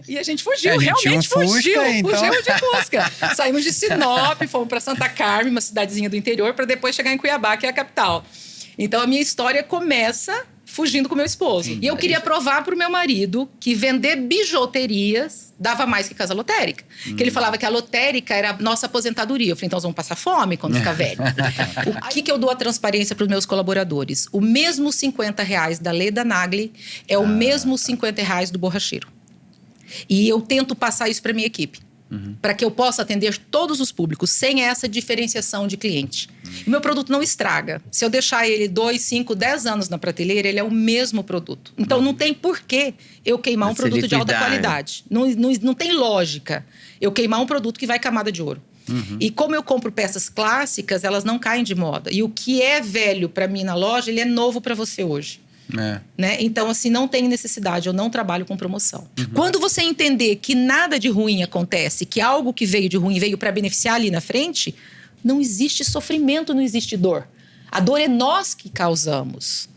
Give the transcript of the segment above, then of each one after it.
E a gente fugiu, A gente realmente tinha um fugiu. Fusca, então. Fugimos de Fusca. Saímos de Sinop, fomos para Santa Carmen, uma cidadezinha do interior, para depois chegar em Cuiabá, que é a capital. Então, a minha história começa fugindo com meu esposo. Sim, e eu queria provar pro meu marido que vender bijuterias dava mais que casa lotérica. Que ele falava que a lotérica era a nossa aposentadoria. Eu falei, então nós vamos passar fome quando ficar velho. O que eu dou a transparência para os meus colaboradores? O mesmo R$50 da Leda Nagli é o mesmo R$50 do borracheiro. E eu tento passar isso para minha equipe. Para que eu possa atender todos os públicos, sem essa diferenciação de cliente. O meu produto não estraga. Se eu deixar ele 2, 5, 10 anos na prateleira, ele é o mesmo produto. Então, não tem porquê eu queimar um produto de alta qualidade. Não tem lógica eu queimar um produto que vai camada de ouro. E como eu compro peças clássicas, elas não caem de moda. E o que é velho para mim na loja, ele é novo para você hoje. Né? Então, assim, não tem necessidade, eu não trabalho com promoção. Quando você entender que nada de ruim acontece, que algo que veio de ruim veio para beneficiar ali na frente, não existe sofrimento, não existe dor. A dor é nós que causamos.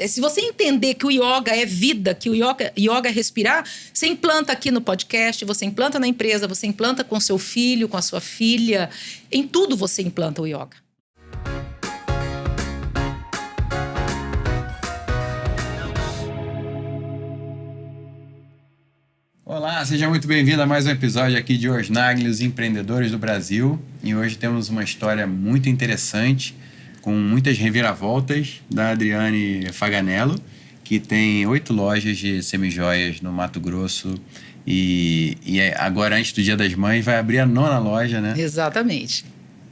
Se você entender que o yoga é vida, que o yoga é respirar, você implanta aqui no podcast, você implanta na empresa, você implanta com seu filho, com a sua filha. Em tudo você implanta o yoga. Olá, seja muito bem-vindo a mais um episódio aqui de Os Nagli, os empreendedores do Brasil. E hoje temos uma história muito interessante, com muitas reviravoltas, da Adriane Faganello, que tem 8 lojas de semijoias no Mato Grosso. E agora, antes do Dia das Mães, vai abrir a 9ª loja, né? Exatamente.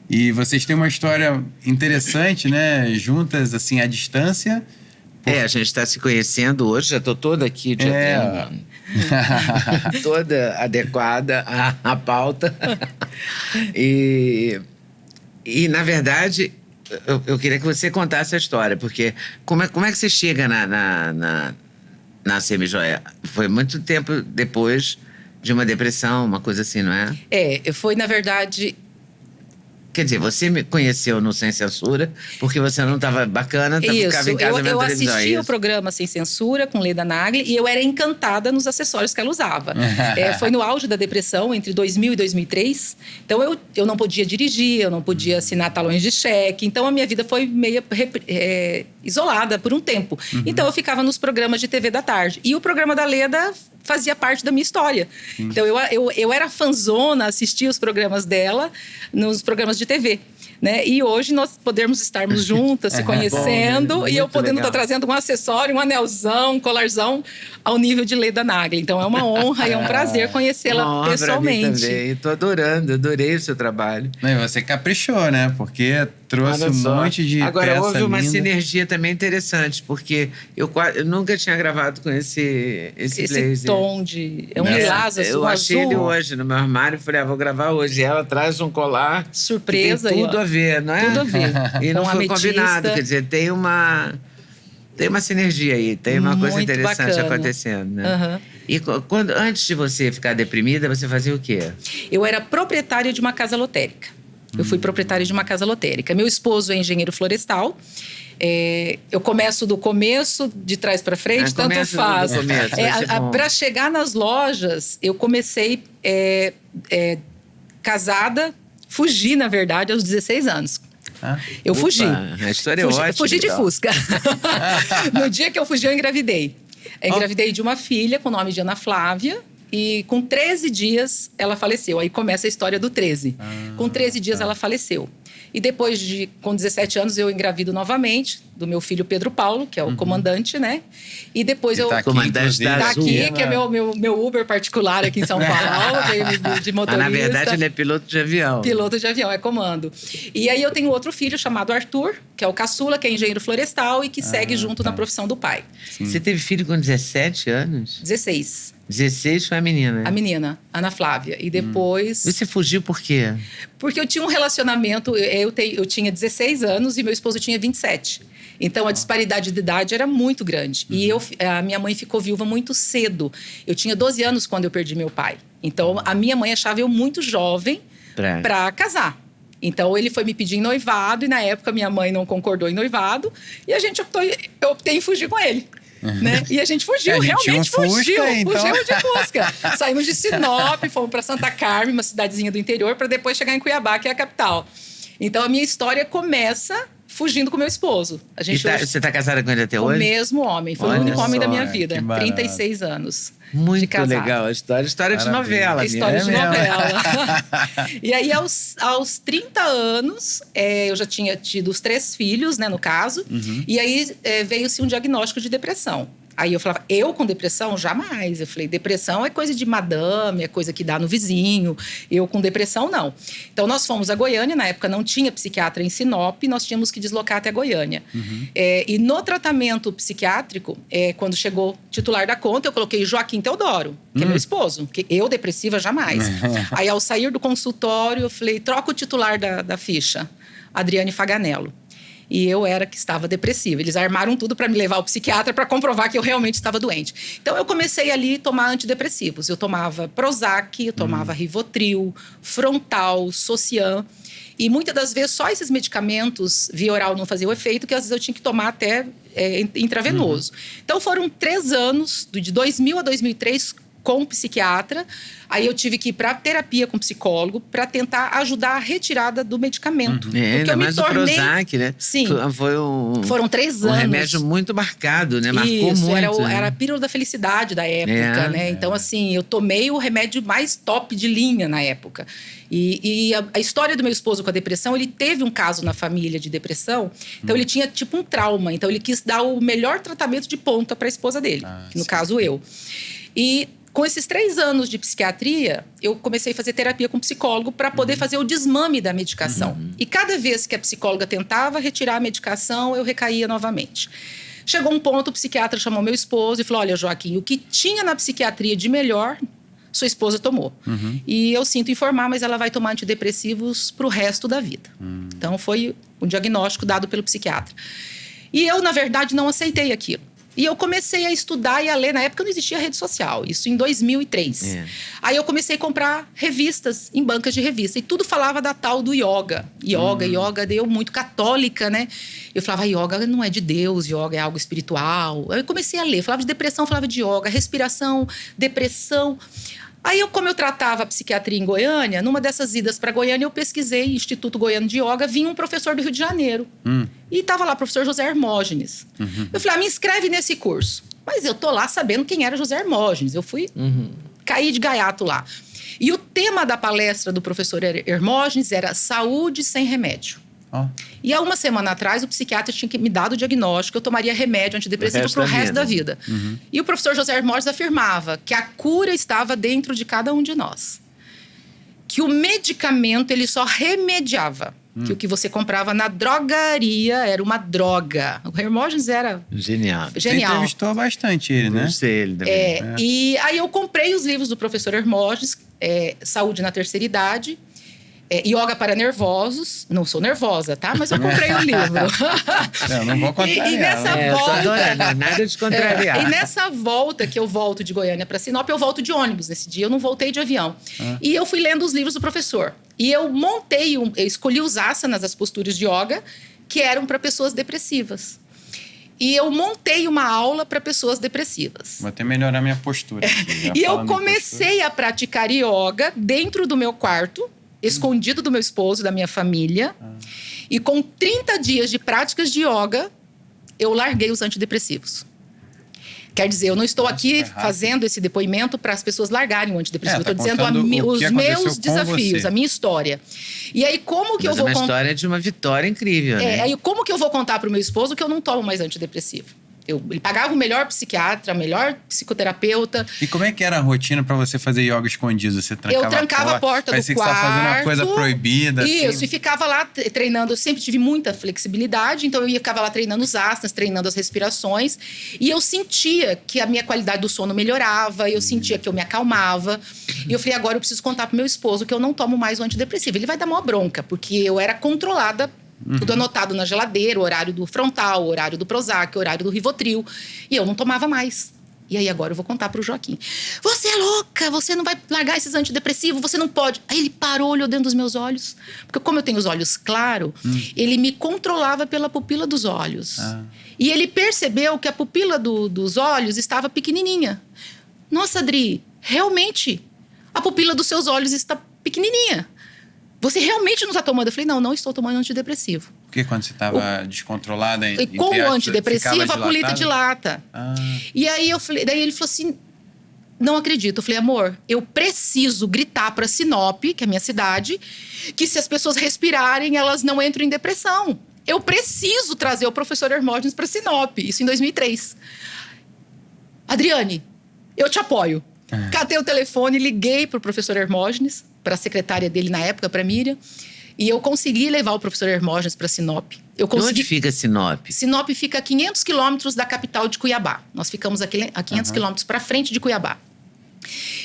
E vocês têm uma história interessante, né? Juntas, assim, à distância. A gente está se conhecendo hoje, já estou toda aqui, toda adequada à pauta. E, na verdade, eu queria que você contasse a história, porque como é que você chega na semijoia? Foi muito tempo depois de uma depressão, uma coisa assim, não é? Foi, na verdade... Quer dizer, você me conheceu no Sem Censura porque você não estava bacana, ficava em casa vendo televisão. Eu assistia o programa Sem Censura com Leda Nagli e eu era encantada nos acessórios que ela usava. Foi no auge da depressão, entre 2000 e 2003. Então, eu não podia dirigir, eu não podia assinar talões de cheque. Então, a minha vida foi meio isolada por um tempo. Então, eu ficava nos programas de TV da tarde. E o programa da Leda fazia parte da minha história. Então, eu era fanzona, assistia os programas dela nos programas de TV. Né? E hoje nós podemos estarmos juntas, se conhecendo, bom, e eu podendo estar legal. trazendo um acessório, um anelzão, um colarzão ao nível de Leda Nagli. Então é uma honra e é um prazer conhecê-la pessoalmente. Pra mim também. Estou adorando, adorei o seu trabalho. E você caprichou, né? Porque trouxe um monte de Agora, peça houve uma linda. sinergia também interessante, porque eu nunca tinha gravado com esse blazer. Esse tom de... É um lilás, azul. Eu achei ele hoje no meu armário e falei, vou gravar hoje. E ela traz um colar. Surpresa. Tem tudo a ver, não é? Tudo a ver. E não Com foi ametista. combinado, quer dizer, tem uma sinergia aí, tem uma coisa Muito interessante bacana. acontecendo, né? E antes de você ficar deprimida, você fazia o quê? Eu era proprietária de uma casa lotérica. Eu fui proprietária de uma casa lotérica. Meu esposo é engenheiro florestal. Eu começo do começo, de trás para frente, tanto faz. Para chegar nas lojas, eu comecei casada, fugi, na verdade, aos 16 anos. Eu fugi. A história é ótima. Fugi de Fusca. No dia que eu fugi, eu engravidei. Engravidei de uma filha com o nome de Ana Flávia. E com 13 dias, ela faleceu. Aí começa a história do 13. Com 13 dias, ela faleceu. E depois com 17 anos, eu engravido novamente do meu filho Pedro Paulo, que é o comandante, né? E depois eu... Comandante da Azul. Aqui, que é meu Uber particular aqui em São Paulo, de motorista. Na verdade, ele é piloto de avião. Piloto de avião, é comando. E aí eu tenho outro filho chamado Arthur, que é o caçula, que é engenheiro florestal e que segue junto na profissão do pai. Você teve filho com 17 anos? 16. 16 foi a menina? A menina, Ana Flávia. E depois... Você fugiu por quê? Porque eu tinha um relacionamento... Eu tinha 16 anos e meu esposo tinha 27. Então, a disparidade de idade era muito grande. E a minha mãe ficou viúva muito cedo. Eu tinha 12 anos quando eu perdi meu pai. Então, a minha mãe achava eu muito jovem para casar. Então, ele foi me pedir em noivado. E, na época, minha mãe não concordou em noivado. E eu optei em fugir com ele. né? E a gente fugiu, A gente realmente tinha um Fusca, fugiu. então. Fugimos de Fusca. Saímos de Sinop, fomos para Santa Carmen, uma cidadezinha do interior, para depois chegar em Cuiabá, que é a capital. Então a minha história começa fugindo com meu esposo. A gente Você tá casada com ele até o hoje? mesmo homem. Foi Olha o único homem da só, minha que vida. barato. 36 anos. de Muito casado. legal a história. História de Parabéns. novela. História de mesmo. novela. E aí, aos 30 anos, eu já tinha tido os 3 filhos, né, no caso. E aí veio-se um diagnóstico de depressão. Aí eu falava, eu com depressão? Jamais. Eu falei, depressão é coisa de madame, é coisa que dá no vizinho. Eu com depressão, não. Então, nós fomos a Goiânia. Na época, não tinha psiquiatra em Sinop. Nós tínhamos que deslocar até Goiânia. E no tratamento psiquiátrico, quando chegou o titular da conta, eu coloquei Joaquim Teodoro, que é meu esposo. Que eu, depressiva, jamais. Aí, ao sair do consultório, eu falei, troca o titular da ficha. Adriane Faganello. E eu era que estava depressiva. Eles armaram tudo para me levar ao psiquiatra para comprovar que eu realmente estava doente. Então, eu comecei ali a tomar antidepressivos. Eu tomava Prozac, eu tomava Rivotril, Frontal, Socian. E muitas das vezes só esses medicamentos via oral não faziam efeito, que às vezes eu tinha que tomar até intravenoso. Então, foram 3 anos, de 2000 a 2003, com psiquiatra. Aí eu tive que ir para terapia com psicólogo para tentar ajudar a retirada do medicamento. Ainda mais o Prozac, né? Sim. Foram 3 um anos. remédio muito marcado, né? Marcou Isso, muito. era a pílula da felicidade da época, né? Então, assim, eu tomei o remédio mais top de linha na época. E a história do meu esposo com a depressão, ele teve um caso na família de depressão. Então, ele tinha tipo um trauma. Então, ele quis dar o melhor tratamento de ponta para a esposa dele. Que no caso, eu. E com esses 3 anos de psiquiatria, eu comecei a fazer terapia com psicólogo para poder fazer o desmame da medicação. E cada vez que a psicóloga tentava retirar a medicação, eu recaía novamente. Chegou um ponto, o psiquiatra chamou meu esposo e falou, olha, Joaquim, o que tinha na psiquiatria de melhor, sua esposa tomou. E eu sinto informar, mas ela vai tomar antidepressivos para o resto da vida. Então, foi um diagnóstico dado pelo psiquiatra. E eu, na verdade, não aceitei aquilo. E eu comecei a estudar e a ler. Na época não existia rede social, isso em 2003. Aí eu comecei a comprar revistas em bancas de revista. E tudo falava da tal do yoga. Yoga, deu muito católica, né? Eu falava, yoga não é de Deus, yoga é algo espiritual. Aí eu comecei a ler, falava de depressão, falava de yoga, respiração, depressão. Aí, como eu tratava a psiquiatria em Goiânia, numa dessas idas para Goiânia, eu pesquisei Instituto Goiano de Yoga, vinha um professor do Rio de Janeiro. E estava lá o professor José Hermógenes. Eu falei, me inscreve nesse curso. Mas eu tô lá sabendo quem era José Hermógenes. Eu fui cair de gaiato lá. E o tema da palestra do professor Hermógenes era saúde sem remédio. E há uma semana atrás, o psiquiatra tinha me dado o diagnóstico que eu tomaria remédio antidepressivo para o resto da vida. E o professor José Hermógenes afirmava que a cura estava dentro de cada um de nós. Que o medicamento, ele só remediava. Que o que você comprava na drogaria era uma droga. O Hermógenes era Genial. Você entrevistou bastante ele, né? Gostei ele também. E aí eu comprei os livros do professor Hermógenes, Saúde na Terceira Idade, Yoga para Nervosos. Não sou nervosa, tá? Mas eu comprei o livro. Não vou contrariar. E nessa Eu tô volta... adorando, nada de contrariar. E nessa volta que eu volto de Goiânia para Sinop, eu volto de ônibus. Nesse dia eu não voltei de avião. E eu fui lendo os livros do professor. E eu eu escolhi os asanas, as posturas de yoga, que eram para pessoas depressivas. E eu montei uma aula para pessoas depressivas. Vou até melhorar minha postura. E eu comecei a praticar yoga dentro do meu quarto, escondido do meu esposo, da minha família. E com 30 dias de práticas de yoga, eu larguei os antidepressivos. Quer dizer, eu não estou aqui fazendo esse depoimento para as pessoas largarem o antidepressivo. Eu estou dizendo os meus desafios, a minha história. E aí, como que eu vou... Mas é uma história de uma vitória incrível, né? Aí, como que eu vou contar para o meu esposo que eu não tomo mais antidepressivo? Ele pagava o melhor psiquiatra, o melhor psicoterapeuta. E como é que era a rotina para você fazer yoga escondido? Você trancava eu trancava a porta do quarto. Parecia que você estava fazendo uma coisa proibida. Isso, assim. E ficava lá treinando. Eu sempre tive muita flexibilidade, então eu ficava lá treinando os asanas, treinando as respirações. E eu sentia que a minha qualidade do sono melhorava, eu sentia que eu me acalmava. E eu falei, agora eu preciso contar pro meu esposo que eu não tomo mais o antidepressivo. Ele vai dar uma bronca, porque eu era controlada. Tudo anotado na geladeira, o horário do Frontal, o horário do Prozac, o horário do Rivotril. E eu não tomava mais. E aí agora eu vou contar pro Joaquim. Você é louca, você não vai largar esses antidepressivos, você não pode. Aí ele parou, olhou dentro dos meus olhos. Porque como eu tenho os olhos claros, ele me controlava pela pupila dos olhos. E ele percebeu que a pupila dos olhos estava pequenininha. Nossa, Adri, realmente, a pupila dos seus olhos está pequenininha. Você realmente não está tomando? Eu falei, não estou tomando antidepressivo. Porque quando você estava descontrolada... E com o antidepressivo, a pupila dilata. E aí daí ele falou assim, não acredito. Eu falei, amor, eu preciso gritar para Sinop, que é a minha cidade, que se as pessoas respirarem, elas não entram em depressão. Eu preciso trazer o professor Hermógenes para Sinop. Isso em 2003. Adriane, eu te apoio. Catei o telefone, liguei para o professor Hermógenes, para a secretária dele na época, para Miriam. E eu consegui levar o professor Hermógenes para Sinop. Onde fica Sinop? Sinop fica a 500 quilômetros da capital de Cuiabá. Nós ficamos a 500 quilômetros para frente de Cuiabá.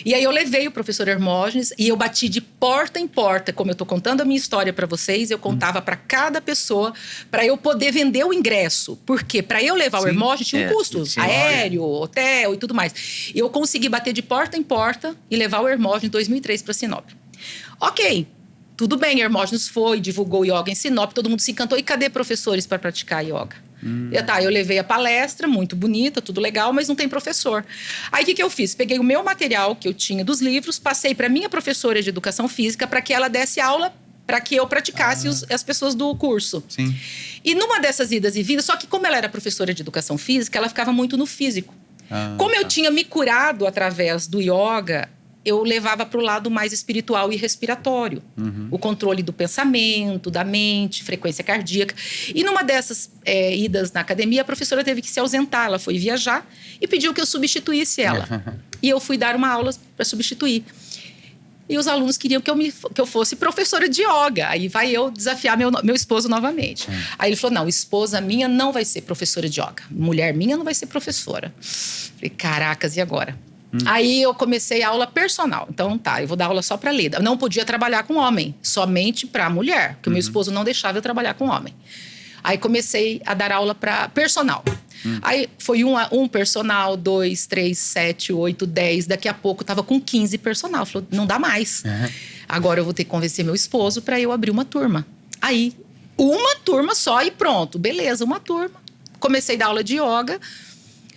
E aí eu levei o professor Hermógenes e eu bati de porta em porta. Como eu estou contando a minha história para vocês, eu contava para cada pessoa para eu poder vender o ingresso. Porque para eu levar o Hermógenes tinha um custo. Aéreo, hotel e tudo mais. E eu consegui bater de porta em porta e levar o Hermógenes em 2003 para Sinop. Ok, tudo bem, Hermógenes foi, divulgou yoga em Sinop, todo mundo se encantou. E cadê professores para praticar yoga? Eu levei a palestra, muito bonita, tudo legal, mas não tem professor. Aí o que eu fiz? Peguei o meu material que eu tinha dos livros, passei para minha professora de educação física para que ela desse aula, para que eu praticasse as pessoas do curso. Sim. E numa dessas idas e vindas, só que como ela era professora de educação física, ela ficava muito no físico. Como eu tinha me curado através do yoga, eu levava para o lado mais espiritual e respiratório. O controle do pensamento, da mente, frequência cardíaca. E numa dessas idas na academia, a professora teve que se ausentar. Ela foi viajar e pediu que eu substituísse ela. E eu fui dar uma aula para substituir. E os alunos queriam que eu fosse professora de yoga. Aí vai eu desafiar meu esposo novamente. Aí ele falou, não, esposa minha não vai ser professora de yoga. Mulher minha não vai ser professora. Falei, caracas, e agora? Aí eu comecei a aula personal. Então eu vou dar aula só para Leda. Eu não podia trabalhar com homem, somente para mulher, porque o meu esposo não deixava eu trabalhar com homem. Aí comecei a dar aula para personal. Aí foi um personal, 2, 3, 7, 8, 10. Daqui a pouco tava com 15 personal. Falou, não dá mais. Agora eu vou ter que convencer meu esposo para eu abrir uma turma. Aí, uma turma só e pronto. Beleza, uma turma. Comecei a dar aula de yoga.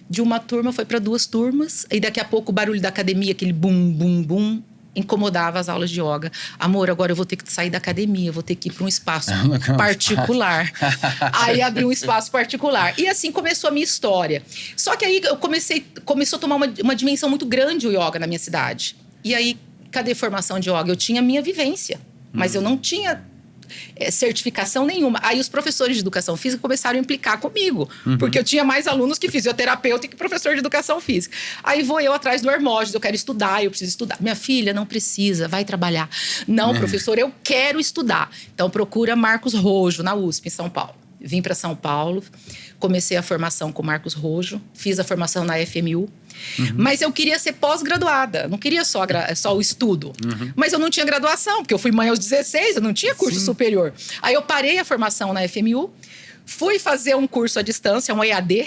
De uma turma foi para 2 turmas. E daqui a pouco o barulho da academia, aquele bum, bum, bum, incomodava as aulas de yoga. Amor, agora eu vou ter que sair da academia, vou ter que ir para um espaço particular. Aí abri um espaço particular. E assim começou a minha história. Só que aí começou a tomar uma dimensão muito grande o yoga na minha cidade. E aí, cadê formação de yoga? Eu tinha minha vivência, mas eu não tinha certificação nenhuma. Aí os professores de educação física começaram a implicar comigo, porque eu tinha mais alunos que fisioterapeuta e que professor de educação física. Aí vou eu atrás do Hermógenes, eu quero estudar, eu preciso estudar. Minha filha, não precisa, vai trabalhar. Não, professor, eu quero estudar. Então procura Marcos Rojo, na USP, em São Paulo. Vim para São Paulo, comecei a formação com Marcos Rojo, fiz a formação na FMU. Mas eu queria ser pós-graduada, não queria só o estudo. Mas eu não tinha graduação, porque eu fui mãe aos 16, eu não tinha curso superior. Aí eu parei a formação na FMU, fui fazer um curso à distância, um EAD.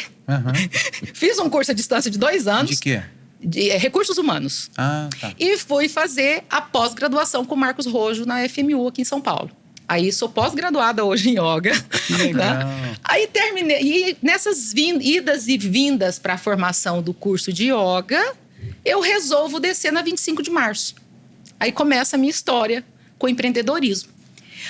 Fiz um curso à distância de 2 anos. De quê? De recursos humanos. Tá. E fui fazer a pós-graduação com Marcos Rojo na FMU aqui em São Paulo. Aí sou pós-graduada hoje em yoga. Que legal. Né? Aí terminei. E nessas idas e vindas para a formação do curso de yoga, eu resolvo descer na 25 de março. Aí começa a minha história com empreendedorismo.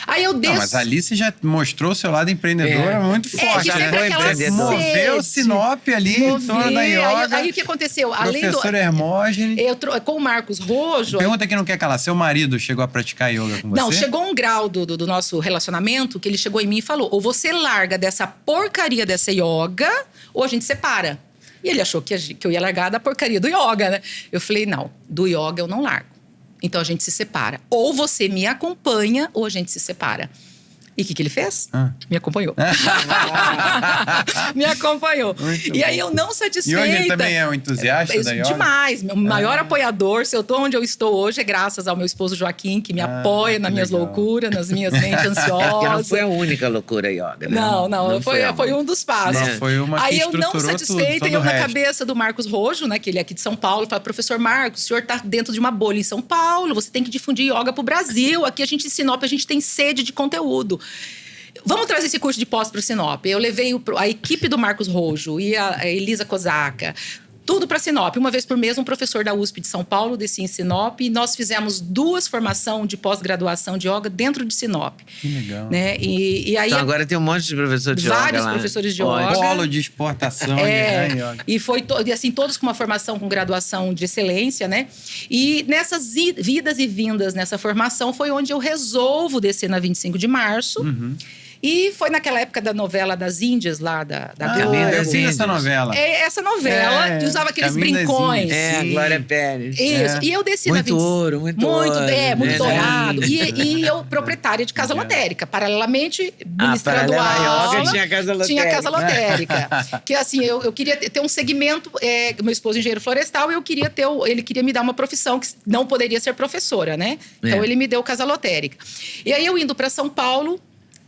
Aí eu desço. Não, mas ali você já mostrou o seu lado empreendedor muito forte. De sempre aquela sede. Moveu Sinop ali em torno da yoga. Aí o que aconteceu? Professor Hermógenes. Com o Marcos Rojo. Pergunta que não quer calar. Seu marido chegou a praticar yoga com você? Não, chegou um grau do nosso relacionamento que ele chegou em mim e falou: ou você larga dessa porcaria dessa yoga, ou a gente separa. E ele achou que eu ia largar da porcaria do yoga, né? Eu falei: não, do yoga eu não largo. Então a gente se separa. Ou você me acompanha, ou a gente se separa. E o que ele fez? Me acompanhou. Me acompanhou. Muito e aí bom. eu não satisfeita. E hoje ele também é um entusiasta da yoga? Demais. Meu maior apoiador, se eu tô onde eu estou hoje, é graças ao meu esposo Joaquim, que me apoia nas minhas legal. loucuras, nas minhas mentes Porque não ansiosas. foi a única loucura yoga, né? Não, foi um dos passos. Não, foi uma que Aí eu não estruturou satisfeita, todo eu o na resto. cabeça do Marcos Rojo, né, que ele é aqui de São Paulo, fala: professor Marcos, o senhor tá dentro de uma bolha em São Paulo, você tem que difundir yoga pro Brasil. Aqui a gente em Sinop, a gente tem sede de conteúdo. Vamos trazer esse curso de pós para o Sinop. Eu levei a equipe do Marcos Rojo e a Elisa Kozaka, tudo para Sinop. Uma vez por mês, um professor da USP de São Paulo descia em Sinop e nós fizemos 2 formações de pós-graduação de yoga dentro de Sinop. Que legal. Né? E aí, Então agora tem um monte de professor de yoga vários lá. professores de Ótimo. yoga. Polo de exportação É, de yoga. e foi e assim, todos com uma formação com graduação de excelência, né? E nessas vidas e vindas nessa formação foi onde eu resolvo descer na 25 de março. E foi naquela época da novela das Índias lá, da Caminho Globo. das eu vi essa Índias. novela. É, essa novela, É, que usava aqueles Caminho das brincões. Índias. É, a Sim. Glória Pérez. Isso. É. E eu desci Muito na 25. ouro, muito ouro, muito né? dourado. E eu, proprietária de casa lotérica. Paralelamente, ministrando paralela à aula. yoga, tinha casa lotérica. Tinha casa lotérica. Que assim, eu queria ter um segmento. Meu esposo é engenheiro florestal, e eu queria ele queria me dar uma profissão que não poderia ser professora, né? Então ele me deu casa lotérica. E aí eu indo para São Paulo,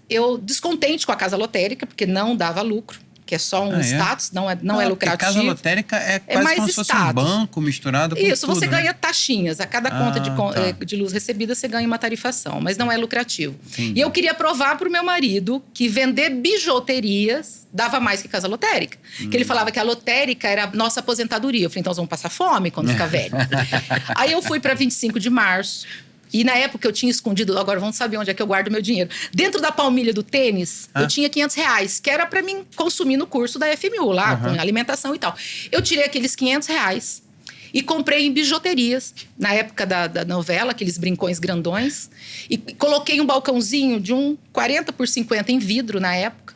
eu descontente com a casa lotérica, porque não dava lucro, que é só um status, não é Porque lucrativo. casa lotérica é quase mais como se fosse um status. banco misturado com Isso, tudo, você né? ganha taxinhas. A cada conta tá. de luz recebida, você ganha uma tarifação, mas não é lucrativo. Entendi. E eu queria provar para o meu marido que vender bijuterias dava mais que casa lotérica. Que ele falava que a lotérica era a nossa aposentadoria. Eu falei: então nós vamos passar fome quando ficar velho. Aí eu fui para 25 de março. E na época eu tinha escondido, agora vamos saber onde é que eu guardo meu dinheiro. Dentro da palmilha do tênis, eu tinha R$500, que era para mim consumir no curso da FMU, lá, com alimentação e tal. Eu tirei aqueles R$500 e comprei em bijuterias, na época da novela, aqueles brincões grandões. E coloquei um balcãozinho de 40 por 50 em vidro na época.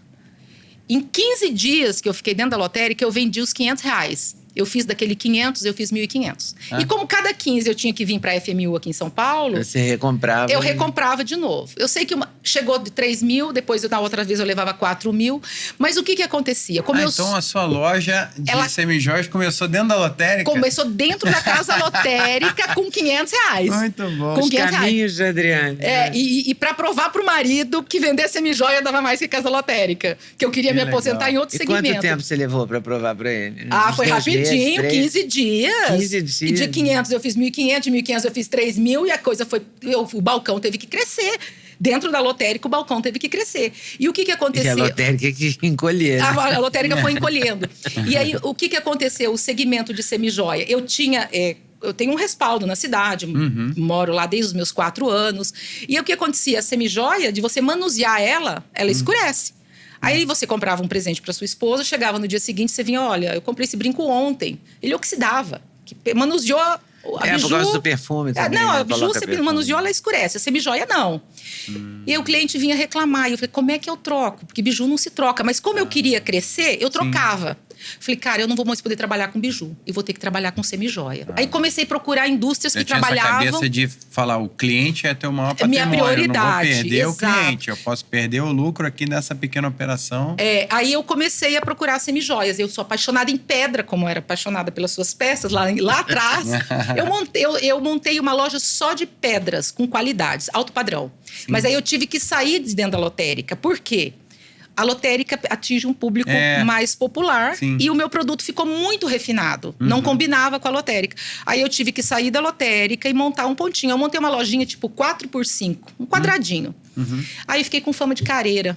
Em 15 dias que eu fiquei dentro da lotérica, eu vendi os R$500. Eu fiz daquele 500, eu fiz 1.500. E como cada 15 eu tinha que vir para a FMU aqui em São Paulo, Você recomprava. eu recomprava de novo. Eu sei que chegou de 3.000, depois na outra vez eu levava 4.000. Mas o que acontecia? Como Então a sua loja de Ela- semijóias começou dentro da lotérica? começou dentro da casa lotérica com R$500. Muito bom. Com Os R$500. caminhos de Adriane. E para provar pro marido que vender semijoia dava mais que casa lotérica. Que eu queria Que me legal. aposentar em outro E segmento. quanto tempo você levou pra provar pra ele? Uns Foi 2 meses, rapidinho, 3? 15 dias. 15 dias. E de 500 eu fiz 1.500, de 1.500 eu fiz 3.000 e a coisa foi... o balcão teve que crescer. Dentro da lotérica, o balcão teve que crescer. E o que E aconteceu? a lotérica que encolher. Né? A lotérica foi encolhendo. E aí, o que aconteceu? O segmento de semijoia. Eu tenho um respaldo na cidade, moro lá desde os meus 4 anos. E o que acontecia? A semijoia, de você manusear ela escurece. Aí você comprava um presente para sua esposa, chegava no dia seguinte, você vinha: olha, eu comprei esse brinco ontem. Ele oxidava. Que manuseou a biju. Por causa do perfume também. Não, né? a biju, Coloca você perfume. manuseou, ela escurece. A semijoia, não. E aí o cliente vinha reclamar. E eu falei: como é que eu troco? Porque biju não se troca. Mas como eu queria crescer, eu trocava. Falei: cara, eu não vou mais poder trabalhar com biju. Eu vou ter que trabalhar com semijoia. Aí comecei a procurar indústrias Eu que tinha trabalhavam... essa cabeça de falar: o cliente é teu maior Minha patrimônio. prioridade, Eu não vou perder exato. o cliente. Eu posso perder o lucro aqui nessa pequena operação. Aí eu comecei a procurar semijoias. Eu sou apaixonada em pedra, como eu era apaixonada pelas suas peças lá atrás. Eu montei uma loja só de pedras, com qualidades, alto padrão. Mas aí eu tive que sair de dentro da lotérica. Por quê? A lotérica atinge um público mais popular. Sim. E o meu produto ficou muito refinado. Não combinava com a lotérica. Aí eu tive que sair da lotérica e montar um pontinho. Eu montei uma lojinha tipo 4x5, um quadradinho. Aí fiquei com fama de careira.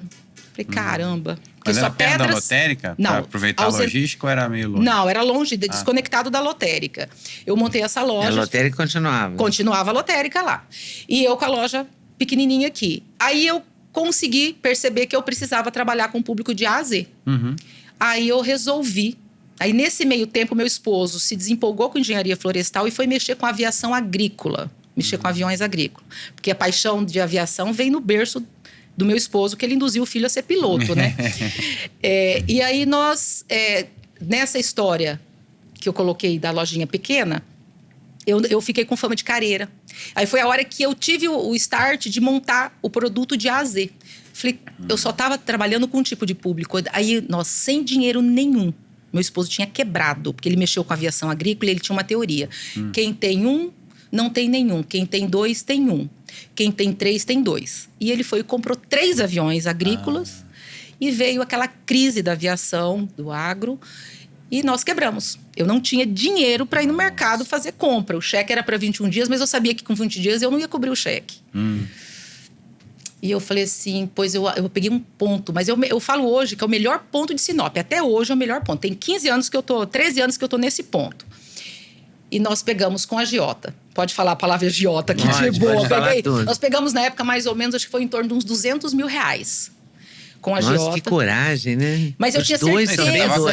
Falei: caramba. Porque Mas só era perto da pedras... lotérica? Não. Pra aproveitar a logística ou era meio longe? Não, era longe, desconectado da lotérica. Eu montei essa A loja. lotérica continuava. Continuava a lotérica lá. E eu com a loja pequenininha aqui. Aí eu consegui perceber que eu precisava trabalhar com o público de A a Z. Aí eu resolvi. Aí nesse meio tempo, meu esposo se desempolgou com engenharia florestal e foi mexer com aviação agrícola. Mexer com aviões agrícolas. Porque a paixão de aviação vem no berço do meu esposo, que ele induziu o filho a ser piloto, né? E aí nós, nessa história que eu coloquei da lojinha pequena, eu fiquei com fama de careira. Aí foi a hora que eu tive o start de montar o produto de A a Z. Falei, eu só estava trabalhando com um tipo de público. Aí, nós, sem dinheiro nenhum. Meu esposo tinha quebrado, porque ele mexeu com aviação agrícola e ele tinha uma teoria. Quem tem um, não tem nenhum. Quem tem dois, tem um. Quem tem três, tem dois. E ele foi e comprou 3 aviões agrícolas. E veio aquela crise da aviação, do agro. E nós quebramos. Eu não tinha dinheiro para ir no mercado fazer compra. O cheque era para 21 dias, mas eu sabia que com 20 dias eu não ia cobrir o cheque. E eu falei assim, pois eu peguei um ponto. Mas eu falo hoje que é o melhor ponto de Sinop. Até hoje é o melhor ponto. Tem 13 anos que eu tô nesse ponto. E nós pegamos com a agiota. Pode falar a palavra agiota, que é boa. Nós pegamos na época mais ou menos, acho que foi em torno de uns R$200 mil. Com a agiota. Nossa, que coragem, né? Mas eu tinha certeza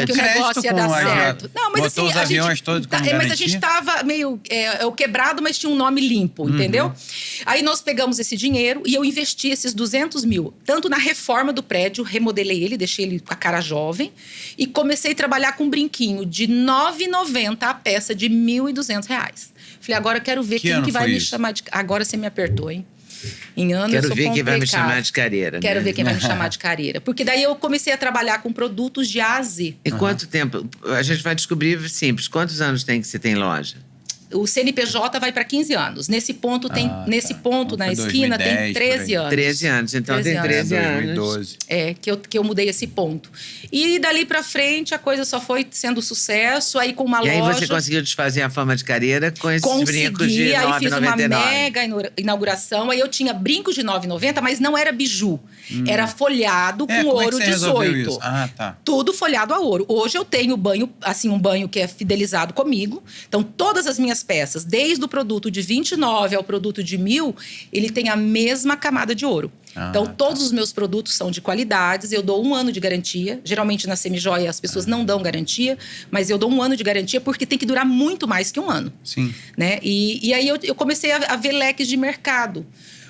que o negócio ia dar certo. Não, mas botou assim, os aviões todos como mas a gente tava meio quebrado, mas tinha um nome limpo, entendeu? Aí nós pegamos esse dinheiro e eu investi esses R$200 mil, tanto na reforma do prédio, remodelei ele, deixei ele com a cara jovem, e comecei a trabalhar com um brinquinho de R$ 9,90 a peça de R$ 1.200. Falei, agora eu quero ver quem que vai me chamar de... Agora você me apertou, hein? Em anos Quero ver quem vai me chamar de careira. Quero ver quem vai me chamar de careira. Porque daí eu comecei a trabalhar com produtos de A a Z. E quanto tempo? A gente vai descobrir simples. Quantos anos tem que você tem loja? O CNPJ vai para 15 anos. Nesse ponto, na esquina, 2010, tem 13 anos. 13 anos. Então 13 tem 13 anos. 2012. Que eu mudei esse ponto. E dali para frente, a coisa só foi sendo sucesso. Aí com uma loja... E aí você conseguiu desfazer a fama de careira com esses brincos de R$ 9,99. Aí fiz uma mega inauguração. Aí eu tinha brincos de R$ 9,90, mas não era biju. Era folhado com ouro 18. Isso? Ah, tá. Tudo folhado a ouro. Hoje eu tenho banho, assim, um banho que é fidelizado comigo. Então, todas as minhas peças, desde o produto de 29 ao produto de 1.000, ele tem a mesma camada de ouro. Então, todos os meus produtos são de qualidades. Eu dou 1 ano de garantia. Geralmente, na Semijoia, as pessoas não dão garantia. Mas eu dou 1 ano de garantia porque tem que durar muito mais que 1 ano. Sim. Né? E aí, eu comecei a ver leques de mercado.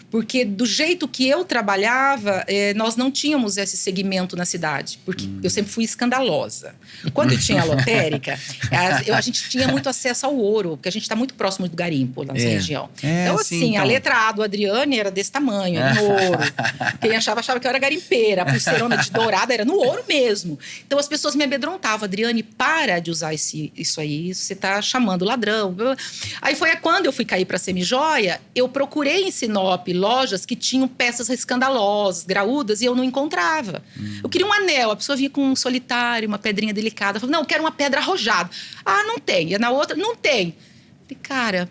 Porque do jeito que eu trabalhava, nós não tínhamos esse segmento na cidade. Porque eu sempre fui escandalosa. Quando eu tinha a lotérica, a gente tinha muito acesso ao ouro. Porque a gente está muito próximo do garimpo, na nossa região. Então, assim, a letra A do Adriane era desse tamanho, era no ouro. Quem achava que eu era garimpeira. A pulseirona de dourada era no ouro mesmo. Então, as pessoas me amedrontavam. Adriane, para de usar isso aí. Você está chamando ladrão. Aí foi quando eu fui cair para a Semijoia, eu procurei em Sinop lojas que tinham peças escandalosas, graúdas, e eu não encontrava. Eu queria um anel, a pessoa vinha com um solitário, uma pedrinha delicada. Eu falei, não, eu quero uma pedra arrojada. Ah, não tem. E na outra, não tem. Eu falei, cara,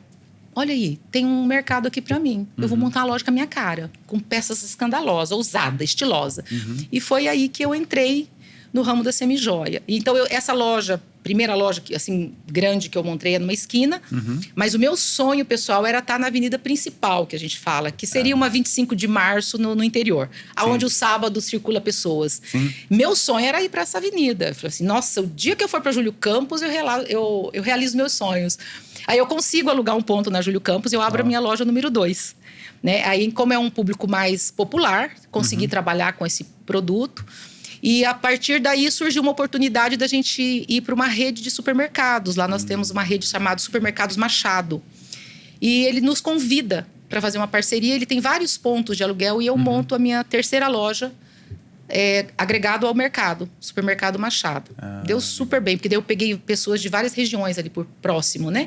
olha aí, tem um mercado aqui pra mim. Eu vou montar uma loja com a minha cara, com peças escandalosas, ousada, estilosa. E foi aí que eu entrei no ramo da semijoia. Então, essa loja, primeira loja assim, grande que eu montei é numa esquina, mas o meu sonho, pessoal, era estar na avenida principal, que a gente fala, que seria uma 25 de março no interior, aonde o sábado circula pessoas. Meu sonho era ir para essa avenida. Eu falei assim, nossa, o dia que eu for para Júlio Campos, eu realizo meus sonhos. Aí eu consigo alugar um ponto na Júlio Campos, eu abro a minha loja número 2. Né? Aí, como é um público mais popular, consegui trabalhar com esse produto. E a partir daí surgiu uma oportunidade da gente ir para uma rede de supermercados. Lá nós temos uma rede chamada Supermercados Machado. E ele nos convida para fazer uma parceria. Ele tem vários pontos de aluguel e eu monto a minha terceira loja agregado ao mercado, Supermercado Machado. Deu super bem, porque daí eu peguei pessoas de várias regiões ali por próximo, né?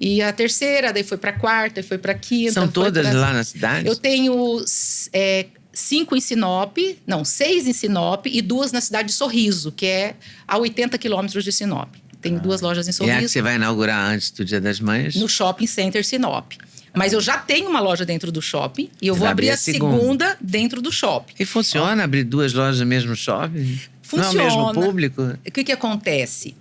E a terceira, daí foi para a quarta, foi para a quinta. São todas lá na cidade? Eu tenho 5 em Sinop, 6 em Sinop e 2 na cidade de Sorriso, que é a 80 quilômetros de Sinop. Tem 2 lojas em Sorriso. E a que você vai inaugurar antes do Dia das Mães? No Shopping Center Sinop. Mas eu já tenho uma loja dentro do shopping e eu vou abrir a segunda dentro do shopping. E funciona abrir 2 lojas no mesmo shopping? Funciona. Não é o mesmo público? O que acontece?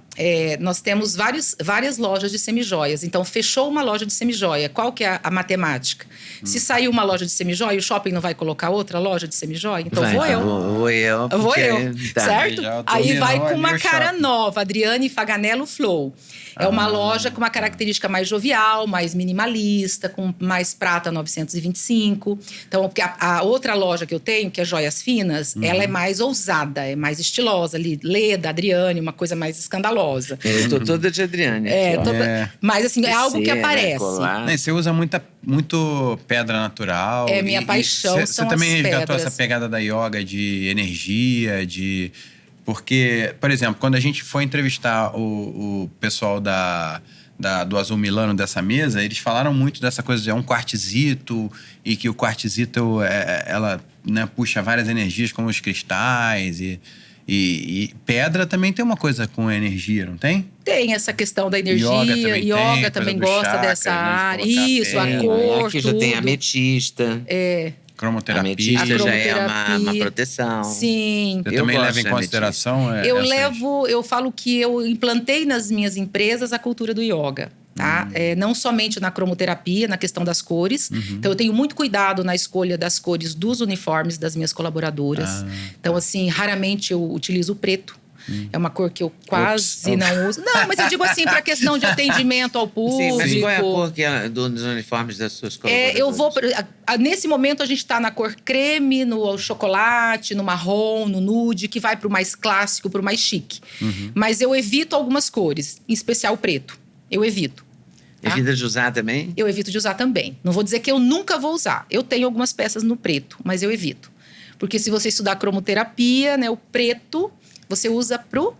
Nós temos várias lojas de semijoias. Então, fechou uma loja de semijoia. Qual que é a matemática? Se saiu uma loja de semijoia, o shopping não vai colocar outra loja de semijoia? Então, vou eu. Vou eu, tá. Certo? Aí vai com uma cara nova. Adriane Faganello Flow. É uma loja com uma característica mais jovial, mais minimalista, com mais prata 925. Então, porque a outra loja que eu tenho, que é Joias Finas, ela é mais ousada, é mais estilosa. Leda, Adriane, uma coisa mais escandalosa. maravilhosa. Eu tô toda de Adriane. É, aqui, ó. mas assim, é algo que Pulseira, aparece. colar. Né, você usa muito pedra natural. É, minha paixão Você são também as resgatou pedras. essa pegada da yoga de energia, de... Porque, por exemplo, quando a gente foi entrevistar o pessoal do Azul Milano dessa mesa, eles falaram muito dessa coisa de um quartzito e que o quartzito, ela, né, puxa várias energias como os cristais e pedra também tem uma coisa com energia, não tem? Tem essa questão da energia, yoga também coisa dos gosta chakras, dessa né, de área. colocar Isso, a pedra. cor, Aqui já tem tudo. ametista. É, A Cromoterapia. ametista já é uma cromoterapia. proteção. sim. Você Eu também gosto leva em de consideração Eu falo que eu implantei nas minhas empresas a cultura do yoga. Tá? Não somente na cromoterapia, na questão das cores. Então, eu tenho muito cuidado na escolha das cores dos uniformes das minhas colaboradoras. Então, assim, raramente eu utilizo o preto. É uma cor que eu quase não uso. Não, mas eu digo assim, para questão de atendimento ao público. Sim, mas qual é a cor dos uniformes das suas colaboradoras? Eu vou. Nesse momento, a gente está na cor creme, no chocolate, no marrom, no nude, que vai para o mais clássico, para o mais chique. Mas eu evito algumas cores, em especial o preto. Eu evito. Evita de usar também? Eu evito de usar também. Não vou dizer que eu nunca vou usar. Eu tenho algumas peças no preto, mas eu evito. Porque se você estudar cromoterapia, né, o preto você usa pro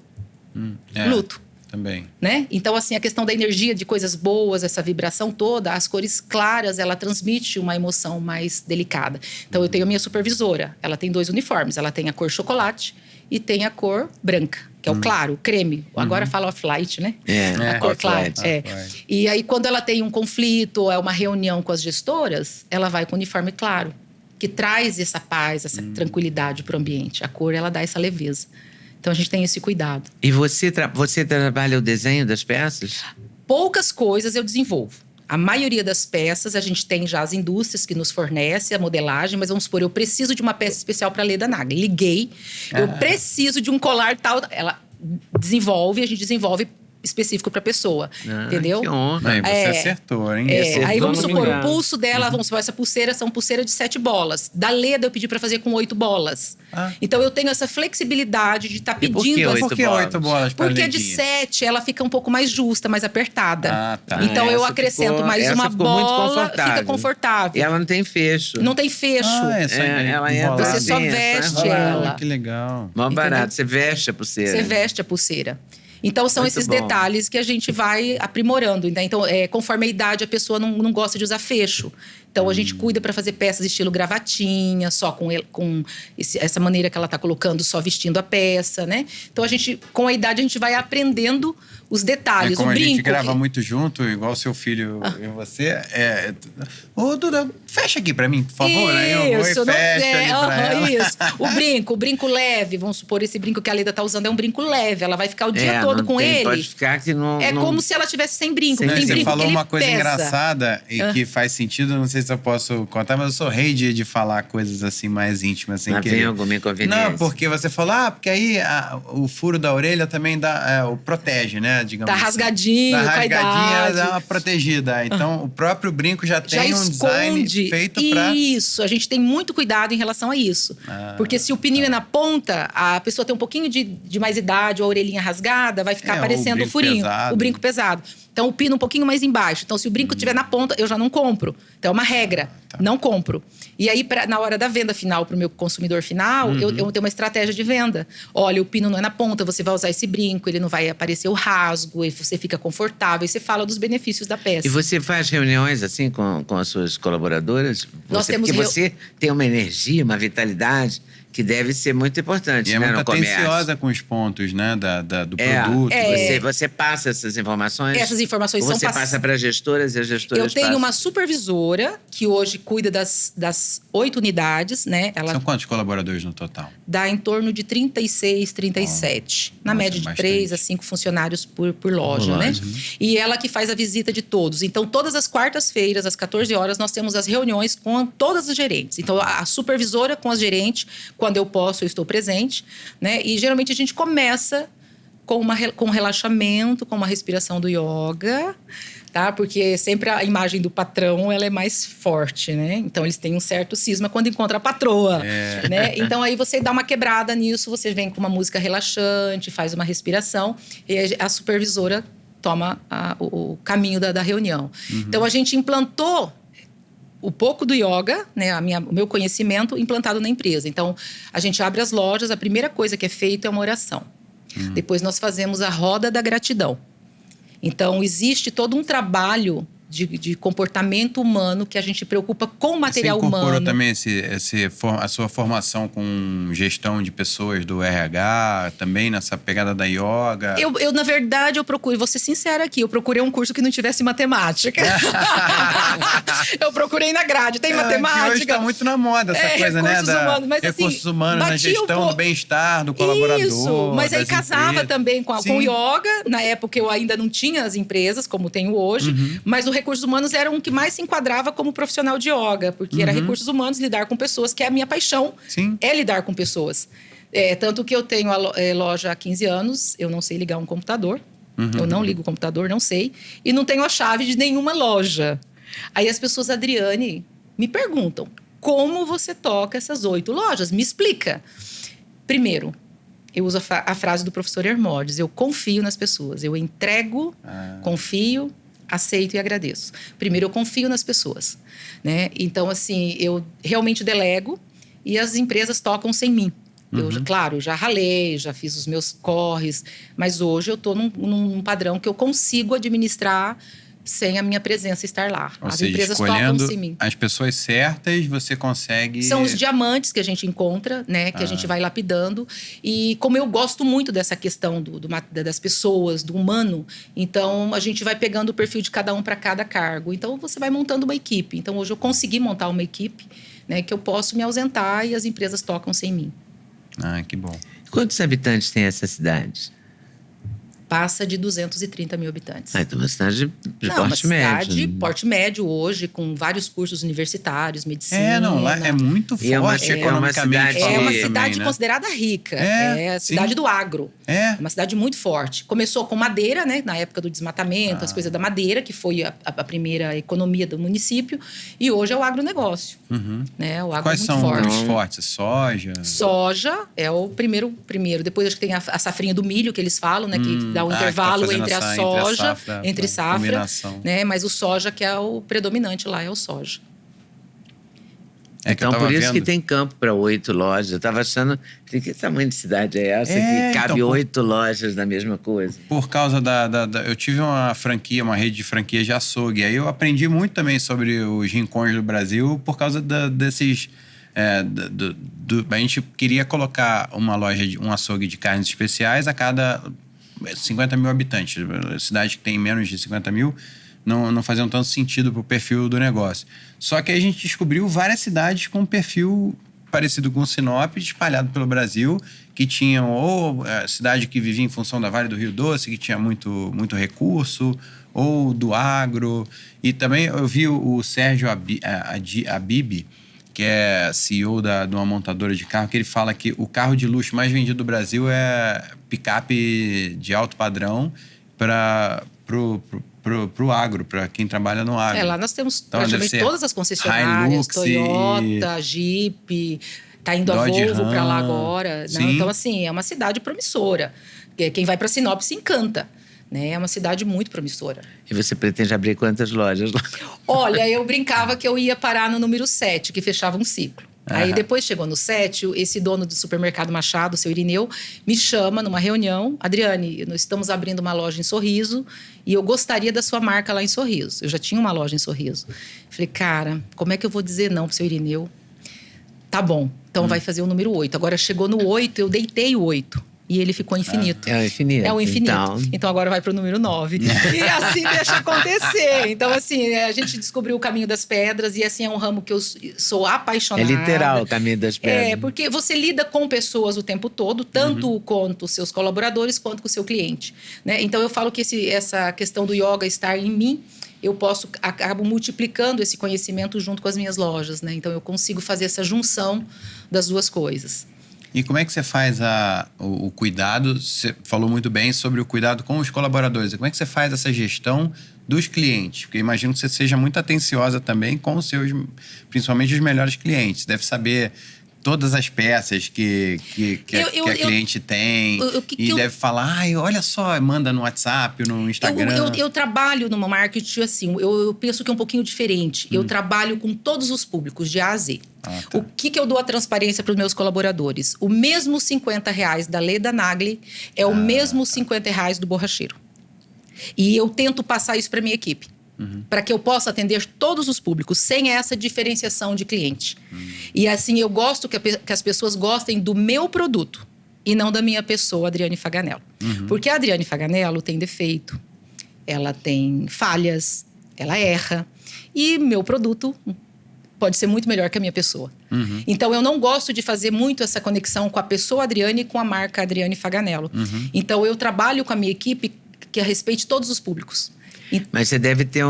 luto. Também. Né? Então, assim, a questão da energia, de coisas boas, essa vibração toda, as cores claras, ela transmite uma emoção mais delicada. Então, eu tenho a minha supervisora. Ela tem 2 uniformes. Ela tem a cor chocolate e tem a cor branca, que é o claro, o creme. Agora fala off-light, né? A cor clara. E aí, quando ela tem um conflito ou é uma reunião com as gestoras, ela vai com o uniforme claro, que traz essa paz, essa tranquilidade para o ambiente. A cor, ela dá essa leveza. Então, a gente tem esse cuidado. E você trabalha o desenho das peças? Poucas coisas eu desenvolvo. A maioria das peças, a gente tem já as indústrias que nos fornecem a modelagem, mas vamos supor, eu preciso de uma peça especial para Leda Nagli. Liguei, eu preciso de um colar tal. Ela desenvolve, a gente desenvolve específico para a pessoa, entendeu? Que honra. Aí você acertou, hein? Aí vamos no supor, lugar. o pulso dela, vamos supor, essa pulseira são pulseira de 7 bolas. Da Leda eu pedi para fazer com 8 bolas. Então eu tenho essa flexibilidade de estar pedindo. Por que 8 bolas para Porque de 7 ela fica um pouco mais justa, mais apertada. Então eu Essa acrescento ficou- mais essa uma ficou muito bola, confortável. fica confortável. E ela não tem fecho. Não tem fecho. ela entra Você assim, só é veste enrolar. ela. Que legal. Mó Entendeu? barato. Você veste a pulseira. Você veste a pulseira. Então, são Muito esses bom. detalhes que a gente vai aprimorando. Né? Então, conforme a idade, a pessoa não gosta de usar fecho. Então, a gente cuida para fazer peças estilo gravatinha, só com essa maneira que ela está colocando, só vestindo a peça, né? Então, a gente, com a idade, a gente vai aprendendo os detalhes. Como o a gente brinco. grava muito junto, igual seu filho e você. Ô, Duda, fecha aqui pra mim, por favor. Aí eu vou e fecho ali pra ela. Isso. O brinco leve, vamos supor, esse brinco que a Leda tá usando é um brinco leve. Ela vai ficar o dia todo não com tem, ele. Pode ficar que não... É não- como se ela tivesse sem brinco. Sim, Tem Você brinco falou que ele uma coisa pesa. engraçada e que faz sentido, não sei se eu posso contar, mas eu sou rei de falar coisas assim mais íntimas. Sem Lá querer. vem alguma inconveniência. Não, porque você falou, porque aí o furo da orelha também o protege, né? Digamos Tá assim. rasgadinho, Tá com a rasgadinha, idade. dá uma protegida. Então, o próprio brinco já tem um design feito pra... Isso, a gente tem muito cuidado em relação a isso. Porque se o pininho é na ponta, a pessoa tem um pouquinho de mais idade, ou a orelhinha rasgada, vai ficar ou aparecendo o brinco furinho. pesado. O brinco pesado. Então, o pino um pouquinho mais embaixo. Então, se o brinco estiver na ponta, eu já não compro. Então, é uma regra. Não compro. E aí, na hora da venda final, para o meu consumidor final, eu tenho uma estratégia de venda. Olha, o pino não é na ponta, você vai usar esse brinco, ele não vai aparecer o rasgo, e você fica confortável. E você fala dos benefícios da peça. E você faz reuniões assim com as suas colaboradoras? Nós temos Porque você tem uma energia, uma vitalidade que deve ser muito importante, E é né, muito no comércio. atenciosa com os pontos, né? Do produto. Você passa essas informações? Essas informações Ou são você passa para as gestoras e as gestoras Eu tenho passam? uma supervisora que hoje cuida das 8 unidades, né? Ela São quantos colaboradores no total? dá em torno de 36, 37. Na nossa, média de bastante. 3 a 5 funcionários por loja, né? E ela que faz a visita de todos. Então, todas as quartas-feiras, às 14 horas, nós temos as reuniões com todas as gerentes. Então, a supervisora com as gerentes, quando eu posso, eu estou presente, né? E geralmente a gente começa com um relaxamento, com uma respiração do yoga, tá? Porque sempre a imagem do patrão, ela é mais forte, né? Então, eles têm um certo cisma quando encontra a patroa, né? Então, aí você dá uma quebrada nisso, você vem com uma música relaxante, faz uma respiração e a supervisora toma o caminho da reunião. Então, a gente implantou o pouco do yoga, né, o meu conhecimento implantado na empresa. Então, a gente abre as lojas, a primeira coisa que é feita é uma oração. Depois nós fazemos a roda da gratidão. Então, existe todo um trabalho de comportamento humano que a gente preocupa com o material humano. Você incorporou também a sua formação com gestão de pessoas do RH, também nessa pegada da yoga? Eu na verdade, eu procurei, vou ser sincera aqui, eu procurei um curso que não tivesse matemática. Eu procurei na grade, tem matemática. Hoje está muito na moda essa coisa, né? Humanos, mas, recursos humanos na gestão do bem-estar, do colaborador. Isso, mas aí casava empresas. também com o yoga. Na época eu ainda não tinha as empresas como tenho hoje, mas o recursos humanos era um que mais se enquadrava como profissional de yoga, porque era recursos humanos, lidar com pessoas, que é a minha paixão, é lidar com pessoas. Tanto que eu tenho a loja há 15 anos, eu não sei ligar um computador, eu não ligo o computador, não sei, e não tenho a chave de nenhuma loja. Aí as pessoas, Adriane, me perguntam, como você toca essas 8 lojas? Me explica. Primeiro, eu uso a frase do professor Hermógenes, eu confio nas pessoas, eu entrego, confio, aceito e agradeço. Primeiro, eu confio nas pessoas, né? Então, assim, eu realmente delego e as empresas tocam sem mim. Claro, já ralei, já fiz os meus corres, mas hoje eu estou num padrão que eu consigo administrar sem a minha presença estar lá. Ou as seja, empresas tocam sem mim. As pessoas certas, você consegue... São os diamantes que a gente encontra, né? Que a gente vai lapidando. E como eu gosto muito dessa questão das pessoas, do humano, então a gente vai pegando o perfil de cada um para cada cargo. Então você vai montando uma equipe. Então hoje eu consegui montar uma equipe, né, que eu posso me ausentar e as empresas tocam sem mim. Que bom. Quantos habitantes tem essa cidade? Passa de 230 mil habitantes. Então uma cidade de uma porte médio. cidade porte médio hoje, com vários cursos universitários, medicina. Lá é muito forte economicamente. É uma cidade também, né? considerada rica. É a cidade do agro. É uma cidade muito forte. Começou com madeira, né? Na época do desmatamento, as coisas da madeira, que foi a primeira economia do município. E hoje é o agronegócio. Né? O agro Quais muito são forte. os fortes? Soja? Soja é o primeiro. Depois acho que tem a safrinha do milho, que eles falam, né? Que dá um intervalo entre a soja, entre safra, né? Mas o soja que é o predominante lá, é o soja. Então, por isso que tem campo para 8 lojas. Eu estava achando, que tamanho de cidade é essa que cabe 8 lojas da mesma coisa? Por causa eu tive uma rede de franquias de açougue. Aí eu aprendi muito também sobre os rincões do Brasil por causa desses... a gente queria colocar um açougue de carnes especiais a cada 50 mil habitantes. Cidade que tem menos de 50 mil não faziam tanto sentido para o perfil do negócio. Só que aí a gente descobriu várias cidades com um perfil parecido com Sinop, espalhado pelo Brasil, que tinham ou cidade que vivia em função da Vale do Rio Doce, que tinha muito recurso, ou do agro. E também eu vi o Sérgio Abib, que é CEO de uma montadora de carro, que ele fala que o carro de luxo mais vendido do Brasil é picape de alto padrão para pro agro, para quem trabalha no agro. Lá nós temos praticamente todas as concessionárias, Hilux, Toyota, Jeep, tá indo Dodge, a Volvo para lá agora. Não, então, assim, é uma cidade promissora. Quem vai para Sinop se encanta. Né? É uma cidade muito promissora. E você pretende abrir quantas lojas lá? Olha, eu brincava que eu ia parar no número 7, que fechava um ciclo. Aí depois chegou no 7, esse dono do supermercado Machado, o seu Irineu, me chama numa reunião. Adriane, nós estamos abrindo uma loja em Sorriso e eu gostaria da sua marca lá em Sorriso. Eu já tinha uma loja em Sorriso. Falei, cara, como é que eu vou dizer não pro seu Irineu? Tá bom, então vai fazer o número 8. Agora chegou no 8, eu deitei o 8. E ele ficou infinito. É o infinito. É o infinito. Então agora vai para o número 9. E assim deixa acontecer. Então, assim, a gente descobriu o caminho das pedras. E assim, é um ramo que eu sou apaixonada. É literal o caminho das pedras. Porque você lida com pessoas o tempo todo, tanto quanto os seus colaboradores, quanto com o seu cliente. Né? Então, eu falo que essa questão do yoga estar em mim, acabo multiplicando esse conhecimento junto com as minhas lojas. Né? Então, eu consigo fazer essa junção das duas coisas. E como é que você faz o cuidado? Você falou muito bem sobre o cuidado com os colaboradores. E como é que você faz essa gestão dos clientes? Porque eu imagino que você seja muito atenciosa também com os seus, principalmente os melhores clientes. Deve saber todas as peças que a cliente tem. Deve falar, ai, olha só, manda no WhatsApp, no Instagram. Eu trabalho numa marketing assim, eu penso que é um pouquinho diferente. Eu trabalho com todos os públicos, de A a Z. Ah, tá. O que eu dou a transparência para os meus colaboradores? O mesmo R$50 da Leda Nagli é o mesmo R$50 do borracheiro. E eu tento passar isso para minha equipe. Para que eu possa atender todos os públicos, sem essa diferenciação de cliente. E assim, eu gosto que as pessoas gostem do meu produto e não da minha pessoa, Adriane Faganello. Porque a Adriane Faganello tem defeito, ela tem falhas, ela erra. E meu produto pode ser muito melhor que a minha pessoa. Então, eu não gosto de fazer muito essa conexão com a pessoa Adriane e com a marca Adriane Faganello. Então, eu trabalho com a minha equipe que respeite todos os públicos. Mas você deve ter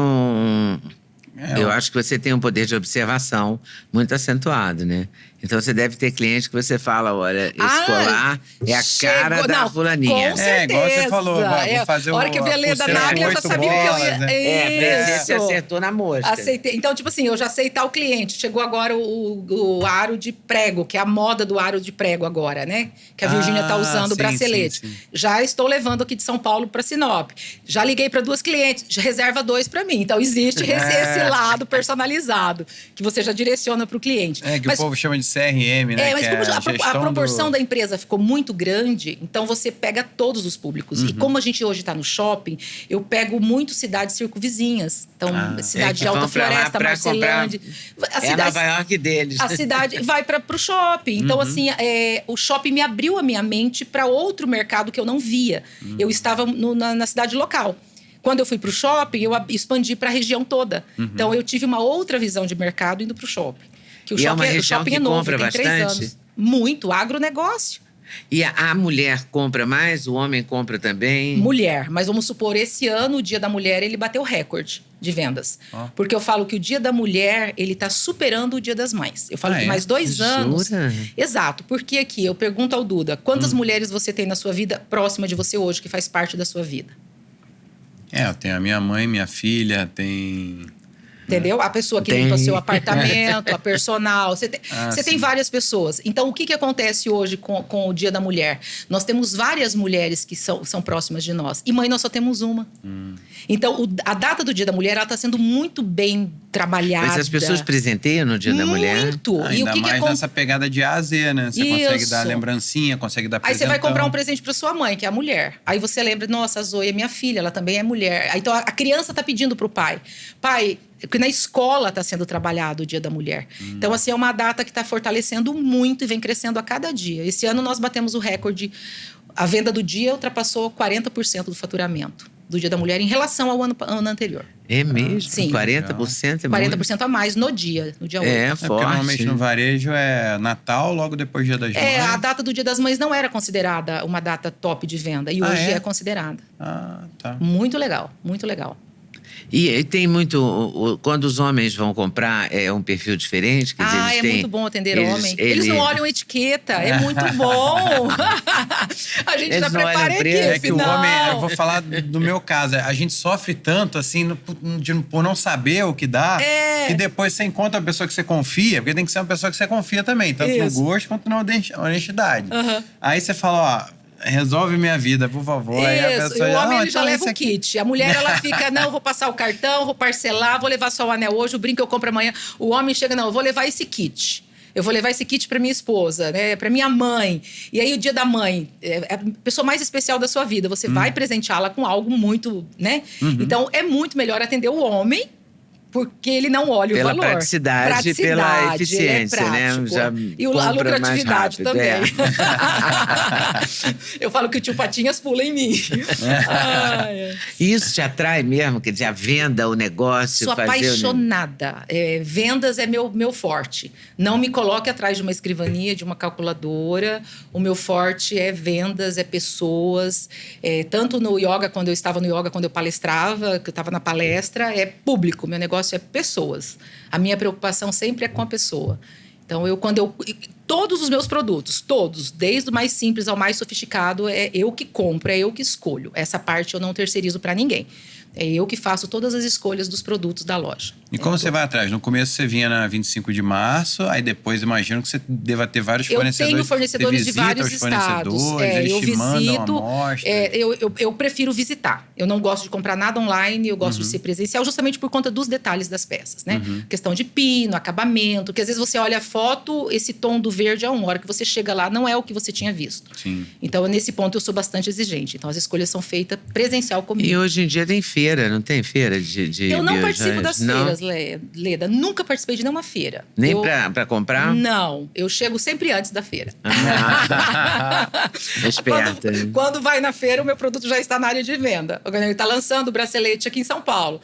eu acho que você tem um poder de observação muito acentuado, né? Então, você deve ter cliente que você fala, olha, esse colar é a cara da fulaninha. Com certeza. Igual você falou, vou fazer a hora que eu vi a Leda Nagli, eu já sabia que eu ia... Né? Você acertou na mosca. Aceitei. Então, tipo assim, eu já sei tal cliente. Chegou agora o aro de prego, que é a moda do aro de prego agora, né? Que a Virgínia tá usando o bracelete. Sim. Já estou levando aqui de São Paulo para Sinop. Já liguei para 2 clientes, já reserva 2 para mim. Então, existe esse lado personalizado, que você já direciona para o cliente. O povo chama de CRM, né? Mas como a proporção da empresa ficou muito grande, então você pega todos os públicos. E como a gente hoje está no shopping, eu pego muito cidades circunvizinhas. Então, cidade de Alta Floresta, Marcelândia. É Nova York deles. A cidade vai para o shopping. Então, assim, o shopping me abriu a minha mente para outro mercado que eu não via. Eu estava na cidade local. Quando eu fui para o shopping, eu expandi para a região toda. Então, eu tive uma outra visão de mercado indo para o shopping. Que o shopping é novo, tem 3 anos. Muito, agronegócio. E a mulher compra mais? O homem compra também? Mulher. Mas vamos supor, esse ano, o Dia da Mulher, ele bateu recorde de vendas. Porque eu falo que o Dia da Mulher, ele está superando o Dia das Mães. Eu falo que mais 2 anos... Jura? Exato. Porque aqui, eu pergunto ao Duda, quantas mulheres você tem na sua vida, próxima de você hoje, que faz parte da sua vida? Eu tenho a minha mãe, minha filha, tem... Entendeu? A pessoa que limpa seu apartamento, a personal. Você tem várias pessoas. Então, o que acontece hoje com o Dia da Mulher? Nós temos várias mulheres que são próximas de nós. E mãe, nós só temos uma. Então, a data do Dia da Mulher, ela está sendo muito bem trabalhada. Mas as pessoas presenteiam no Dia da Mulher? Muito. E ainda mais nessa pegada de A a Z, né? Você consegue dar lembrancinha, consegue dar presentão. Aí você vai comprar um presente para sua mãe, que é a mulher. Aí você lembra, nossa, a Zoe é minha filha, ela também é mulher. Aí, então, a criança está pedindo para o pai. Pai... Porque na escola está sendo trabalhado o Dia da Mulher. Então, assim, é uma data que está fortalecendo muito e vem crescendo a cada dia. Esse ano nós batemos o recorde. A venda do dia ultrapassou 40% do faturamento do Dia da Mulher em relação ao ano anterior. É mesmo? Sim. 40% é 40% a mais no dia 8. Forte. Porque normalmente no varejo é Natal, logo depois do Dia das Mães. A data do Dia das Mães não era considerada uma data top de venda. E hoje é considerada. Tá. Muito legal, muito legal. E tem muito... Quando os homens vão comprar, é um perfil diferente? Quer dizer, muito bom atender homem. Eles não olham etiqueta, é muito bom. A gente já prepara a equipe. É que o homem, eu vou falar do meu caso, a gente sofre tanto, assim, por não saber o que dá, que depois você encontra uma pessoa que você confia, porque tem que ser uma pessoa que você confia também, tanto no gosto quanto na honestidade. Aí você fala, resolve minha vida, por favor. Isso, aí a pessoa e o homem ele já então leva o kit. A mulher, ela fica, não, vou passar o cartão, vou parcelar, vou levar só o anel hoje, o brinco eu compro amanhã. O homem chega, não, eu vou levar esse kit. Eu vou levar esse kit para minha esposa, né? Para minha mãe. E aí, o Dia da Mãe é a pessoa mais especial da sua vida. Você vai presenteá-la com algo muito, né? Então, é muito melhor atender o homem, porque ele não olha o valor. Pela praticidade, pela eficiência, né? Já e a lucratividade também. Eu falo que o tio Patinhas pula em mim. E isso te atrai mesmo? Quer dizer, a venda, o negócio? Sou apaixonada. Vendas é meu forte. Não me coloque atrás de uma escrivania, de uma calculadora. O meu forte é vendas, é pessoas. Tanto no yoga, quando eu estava no yoga, quando eu palestrava, que eu estava na palestra, é público. Meu negócio é pessoas. A minha preocupação sempre é com a pessoa. Então, todos os meus produtos, todos, desde o mais simples ao mais sofisticado, é eu que compro, é eu que escolho. Essa parte eu não terceirizo para ninguém. É eu que faço todas as escolhas dos produtos da loja. E como você vai atrás? No começo você vinha na 25 de março, aí depois imagino que você deva ter vários fornecedores. Eu tenho fornecedores de vários estados. Eles te mandam amostra. Eu prefiro visitar. Eu não gosto de comprar nada online, eu gosto de ser presencial, justamente por conta dos detalhes das peças, né? Questão de pino, acabamento, que às vezes você olha a foto, esse tom do verde é uma hora que você chega lá, não é o que você tinha visto. Sim. Então, nesse ponto, eu sou bastante exigente. Então, as escolhas são feitas presencial comigo. E hoje em dia tem feira, não tem feira de Eu não biojoias? participo das feiras, Leda. Nunca participei de nenhuma feira. Nem pra comprar? Não. Eu chego sempre antes da feira. Esperta. Quando vai na feira, o meu produto já está na área de venda. Ele está lançando o bracelete aqui em São Paulo.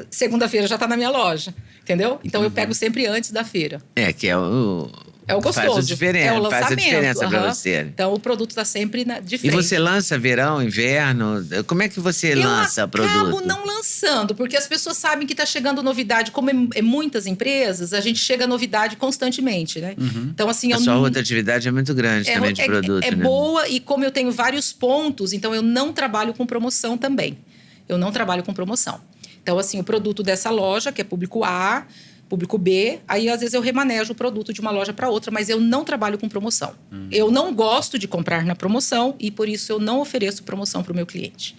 Segunda-feira já está na minha loja. Entendeu? Então, eu pego sempre antes da feira. Que é o... É o gostoso. Faz a diferença, é o lançamento. Faz a diferença pra você. Então, o produto está sempre de frente. E você lança verão, inverno? Como é que você lança produto? Eu acabo não lançando, porque as pessoas sabem que está chegando novidade. Como é muitas empresas, a gente chega a novidade constantemente, né? Então, assim... A sua rotatividade é muito grande também de produto, né? Boa, e como eu tenho vários pontos, então eu não trabalho com promoção também. Eu não trabalho com promoção. Então, assim, o produto dessa loja, que é público A... Público B, aí às vezes eu remanejo o produto de uma loja para outra, mas eu não trabalho com promoção. Eu não gosto de comprar na promoção e por isso eu não ofereço promoção para o meu cliente.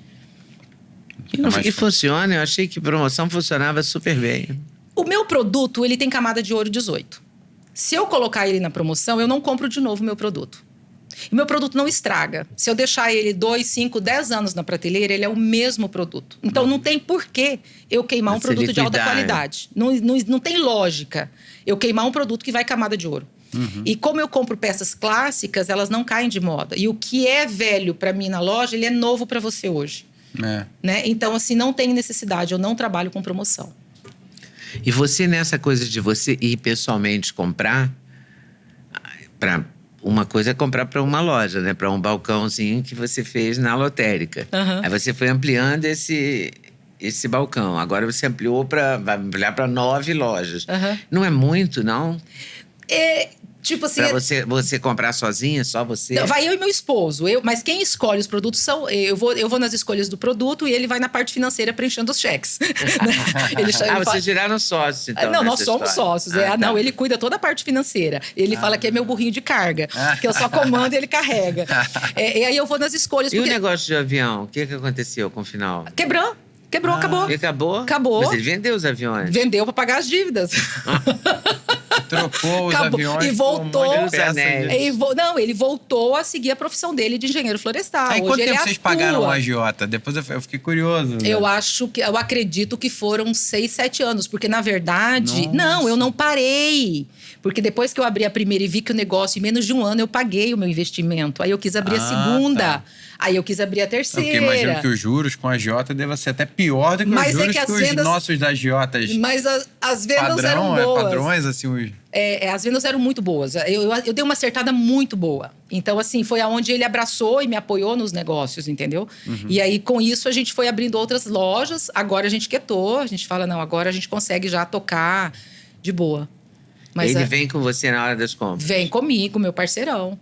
E funciona? Eu achei que promoção funcionava super bem. O meu produto, ele tem camada de ouro 18. Se eu colocar ele na promoção, eu não compro de novo o meu produto. E meu produto não estraga. Se eu deixar ele 2, 5, 10 anos na prateleira, ele é o mesmo produto. Então, não tem porquê eu queimar um produto de alta qualidade. Não tem lógica eu queimar um produto que vai camada de ouro. E como eu compro peças clássicas, elas não caem de moda. E o que é velho para mim na loja, ele é novo para você hoje. Né? Então, assim, não tem necessidade. Eu não trabalho com promoção. E você, nessa coisa de você ir pessoalmente comprar... Uma coisa é comprar para uma loja, né? Para um balcãozinho que você fez na lotérica. Aí você foi ampliando esse balcão. Agora você vai ampliar para 9 lojas. Não é muito, não? Tipo assim... Pra você comprar sozinha, só você? Não, vai eu e meu esposo. Mas quem escolhe os produtos são... Eu vou nas escolhas do produto e ele vai na parte financeira preenchendo os cheques. Vocês viraram sócios, então, não, nós somos sócios. Não, ele cuida toda a parte financeira. Ele fala que é meu burrinho de carga. Que eu só comando e ele carrega. E aí eu vou nas escolhas. E o negócio de avião? O que aconteceu com o final? Quebrou, acabou. E acabou? Acabou. Mas ele vendeu os aviões? Vendeu para pagar as dívidas. Trocou os aviões e voltou. Não, ele voltou a seguir a profissão dele de engenheiro florestal. Aí quanto tempo vocês pagaram o agiota? Depois eu fiquei curioso. Eu acredito que foram 6, 7 anos, porque na verdade, não, eu não parei. Porque depois que eu abri a primeira e vi que o negócio, em menos de um ano, eu paguei o meu investimento. Aí eu quis abrir a segunda. Aí eu quis abrir a terceira. Porque imagino que os juros com a agiota devem ser até pior do que os juros que os nossos agiotas. Mas as vendas eram boas. Padrões, assim, as vendas eram muito boas. Eu dei uma acertada muito boa. Então, assim, foi aonde ele abraçou e me apoiou nos negócios, entendeu? E aí, com isso, a gente foi abrindo outras lojas. Agora a gente quietou. A gente fala, não, agora a gente consegue já tocar de boa. Mas ele vem com você na hora das compras? Vem comigo, meu parceirão.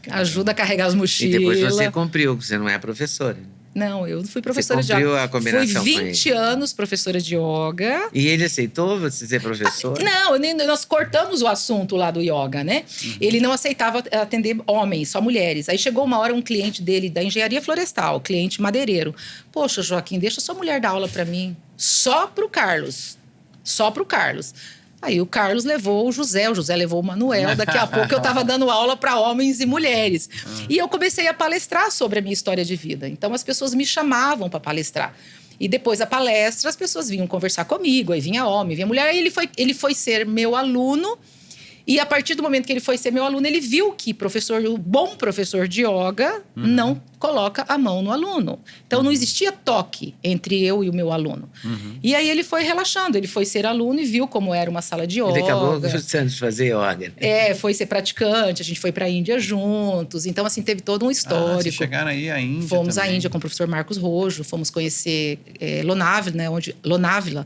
Ajuda a carregar as mochilas. E depois você cumpriu, porque você não é professora. Não, eu fui professora de yoga. Você cumpriu a combinação Fui 20 anos professora de yoga. E ele aceitou você ser professora? Não, nós cortamos o assunto lá do yoga, né? Ele não aceitava atender homens, só mulheres. Aí chegou uma hora um cliente dele da engenharia florestal, cliente madeireiro. Poxa, Joaquim, deixa sua mulher dar aula para mim. Só pro Carlos. Aí o Carlos levou o José levou o Manuel. Daqui a pouco eu estava dando aula para homens e mulheres. E eu comecei a palestrar sobre a minha história de vida. Então as pessoas me chamavam para palestrar. E depois da palestra, as pessoas vinham conversar comigo. Aí vinha homem, vinha mulher. Aí ele foi ser meu aluno. E a partir do momento que ele foi ser meu aluno, ele viu que o bom professor de yoga não coloca a mão no aluno. Então, não existia toque entre eu e o meu aluno. E aí, ele foi relaxando. Ele foi ser aluno e viu como era uma sala de yoga. Ele acabou gostando de fazer yoga. Foi ser praticante. A gente foi para a Índia juntos. Então, assim, teve todo um histórico. Vocês chegaram aí à Índia Fomos também. à Índia com o professor Marcos Rojo. Fomos conhecer Lonávila, né? Lonávila.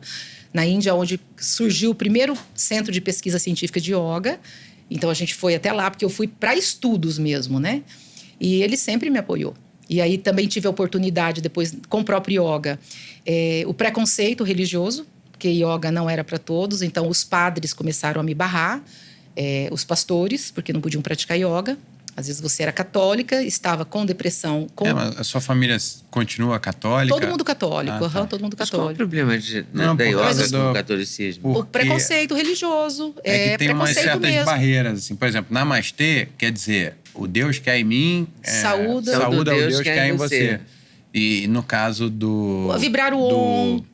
na Índia, onde surgiu o primeiro centro de pesquisa científica de yoga. Então, a gente foi até lá, porque eu fui para estudos mesmo, né? E ele sempre me apoiou. E aí, também tive a oportunidade, depois, com o próprio yoga, o preconceito religioso, porque yoga não era para todos. Então, os padres começaram a me barrar, os pastores, porque não podiam praticar yoga. Às vezes você era católica, estava com depressão. Mas a sua família continua católica? Todo mundo católico, tá. todo mundo Mas qual é o católico. problema da yoga com o catolicismo? O preconceito religioso, É que tem umas preconceito certas mesmo. barreiras. Assim, por exemplo, namastê quer dizer o Deus que é em mim, Saúda o Deus que é em você. E no caso do... Vibrar o Om.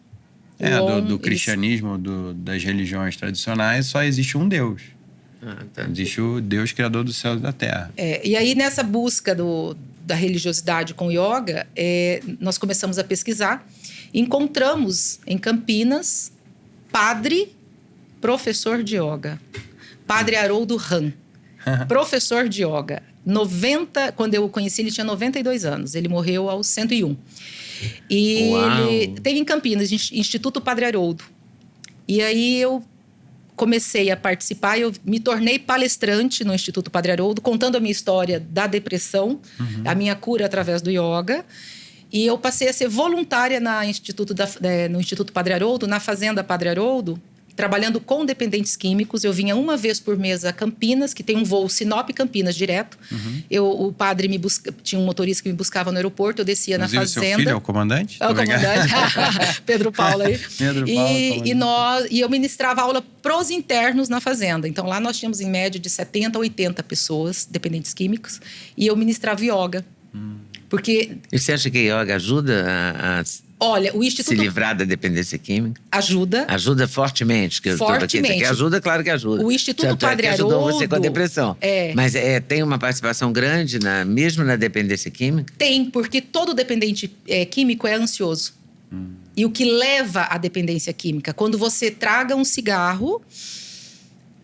Do cristianismo, das religiões tradicionais, só existe um Deus. Tá. Existe o Deus criador do céu e da terra. E aí, nessa busca da religiosidade com yoga, nós começamos a pesquisar. Encontramos em Campinas padre professor de yoga. Padre Haroldo Ram, professor de yoga. Quando eu o conheci, ele tinha 92 anos. Ele morreu aos 101. E ele tem em Campinas, Instituto Padre Haroldo. E aí eu comecei a participar, eu me tornei palestrante no Instituto Padre Haroldo, contando a minha história da depressão, a minha cura através do yoga. E eu passei a ser voluntária no Instituto Padre Haroldo, na Fazenda Padre Haroldo, trabalhando com dependentes químicos. Eu vinha uma vez por mês a Campinas, que tem um voo Sinop-Campinas direto. O padre tinha um motorista que me buscava no aeroporto, eu descia na fazenda. Seu filho é o comandante? É o comandante, Pedro Paulo aí. Pedro Paulo, e eu ministrava aula pros internos na fazenda. Então lá nós tínhamos em média de 70 a 80 pessoas, dependentes químicos, e eu ministrava yoga. Porque... E você acha que yoga ajuda a Olha, o Instituto... se livrar da dependência química? Ajuda. Ajuda fortemente. Fortemente. Que ajuda, claro que ajuda. O Instituto Padre Haroldo ajudou Haroldo... você com a depressão. Mas tem uma participação grande, mesmo na dependência química? Tem, porque todo dependente químico é ansioso. E o que leva à dependência química? Quando você traga um cigarro,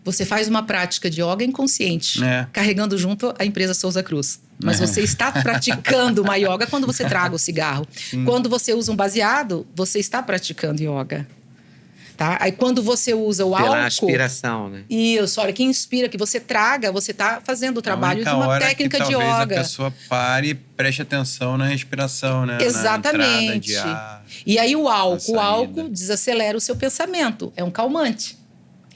você faz uma prática de yoga inconsciente, carregando junto a empresa Souza Cruz. Mas você está praticando uma yoga quando você traga o cigarro. Quando você usa um baseado, você está praticando yoga. Tá? Aí quando você usa o álcool... Pela aspiração, né? Isso, a hora que inspira, que você traga, você está fazendo o trabalho de uma técnica de yoga. Talvez a pessoa pare e preste atenção na respiração, né? Exatamente. Na entrada de ar, e aí o álcool desacelera o seu pensamento. É um calmante.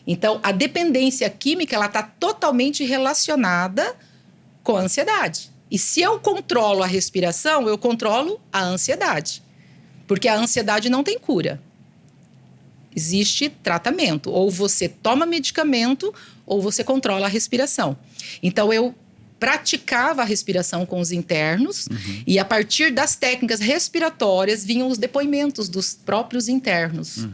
Então, a dependência química, ela está totalmente relacionada com a ansiedade. E se eu controlo a respiração, eu controlo a ansiedade. Porque a ansiedade não tem cura. Existe tratamento. Ou você toma medicamento, ou você controla a respiração. Então, eu praticava a respiração com os internos. E a partir das técnicas respiratórias, vinham os depoimentos dos próprios internos.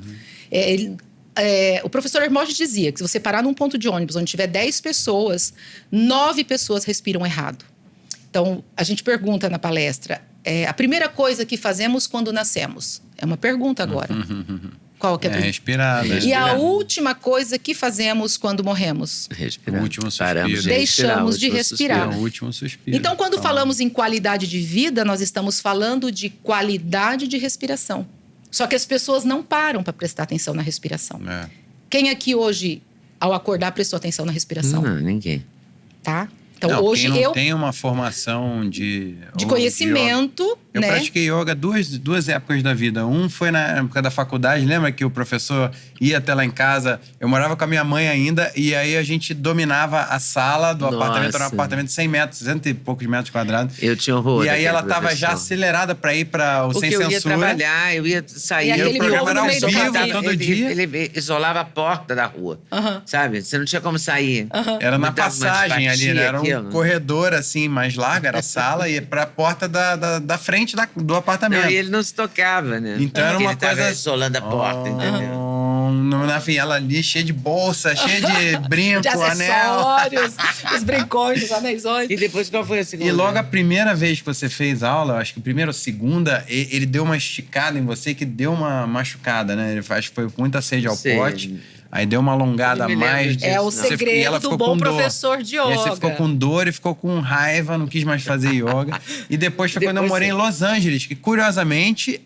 O professor Hermógenes dizia que se você parar num ponto de ônibus onde tiver 10 pessoas, 9 pessoas respiram errado. Então, a gente pergunta na palestra, a primeira coisa que fazemos quando nascemos? É uma pergunta agora. Qual que é a primeira? Respirar. E a última coisa que fazemos quando morremos? Respirar. O último suspiro. Deixamos de respirar. O último suspiro. Então, quando falamos em qualidade de vida, nós estamos falando de qualidade de respiração. Só que as pessoas não param para prestar atenção na respiração. Quem aqui hoje, ao acordar, prestou atenção na respiração? Não, ninguém. Tá? Então, não, hoje quem não tem uma formação de conhecimento, eu né? pratiquei yoga duas épocas da vida. Um foi na época da faculdade. Lembra que o professor ia até lá em casa? Eu morava com a minha mãe ainda. E aí a gente dominava a sala do apartamento. Era um apartamento de 100 metros, 200 e poucos metros quadrados. Eu tinha horror. E aí ela estava já acelerada para ir para o Sem Censura. Porque eu ia trabalhar, eu ia sair. E o programa era ao vivo todo dia. Ele isolava a porta da rua, sabe? Você não tinha como sair. Era na passagem ali, né? Era um corredor, assim, mais largo. Era a sala e para a porta da frente do apartamento. Não, e ele não se tocava, né? Então era uma ele tava coisa... isolando a porta, entendeu? Na viela ali, cheia de bolsa, cheia de brinco, de acessórios, os brincões, os anéisões. E depois, qual foi a segunda? E logo a primeira vez que você fez aula, acho que a primeira ou segunda, ele deu uma esticada em você que deu uma machucada, né? Ele acho que foi com muita sede ao pote. Aí deu uma alongada a mais. É o segredo do bom professor de yoga. E aí você ficou com dor e ficou com raiva, não quis mais fazer yoga. E depois foi quando eu morei em Los Angeles, que curiosamente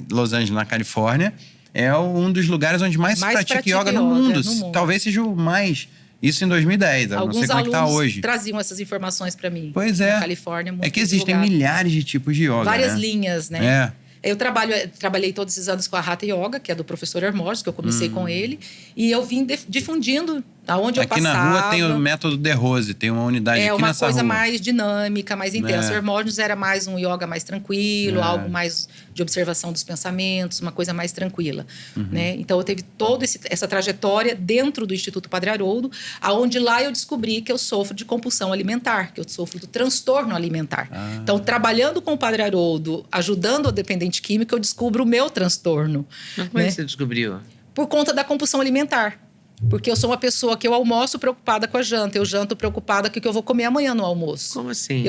Los Angeles, na Califórnia, é um dos lugares onde mais se pratica yoga no mundo. Talvez seja o mais... Isso em 2010, eu não sei como é que tá hoje. Traziam essas informações para mim. Pois é. Na Califórnia, muito é que existem milhares de tipos de yoga, várias linhas, né? É. Eu trabalhei todos esses anos com a Hatha Yoga, que é do professor Hermógenes, que eu comecei com ele. E eu vim difundindo aonde eu passava. Aqui na rua tem o método De Rose, tem uma unidade aqui nessa rua. É uma coisa mais dinâmica, mais intensa. O Hermógenes era mais um yoga mais tranquilo, algo mais de observação dos pensamentos, uma coisa mais tranquila. Né? Então, eu teve toda essa trajetória dentro do Instituto Padre Haroldo, aonde lá eu descobri que eu sofro de compulsão alimentar, que eu sofro do transtorno alimentar. Então, trabalhando com o Padre Haroldo, ajudando o dependente químico, eu descubro o meu transtorno. Mas como é que você descobriu? Por conta da compulsão alimentar. Porque eu sou uma pessoa que eu almoço preocupada com a janta, eu janto preocupada com o que eu vou comer amanhã no almoço. Como assim?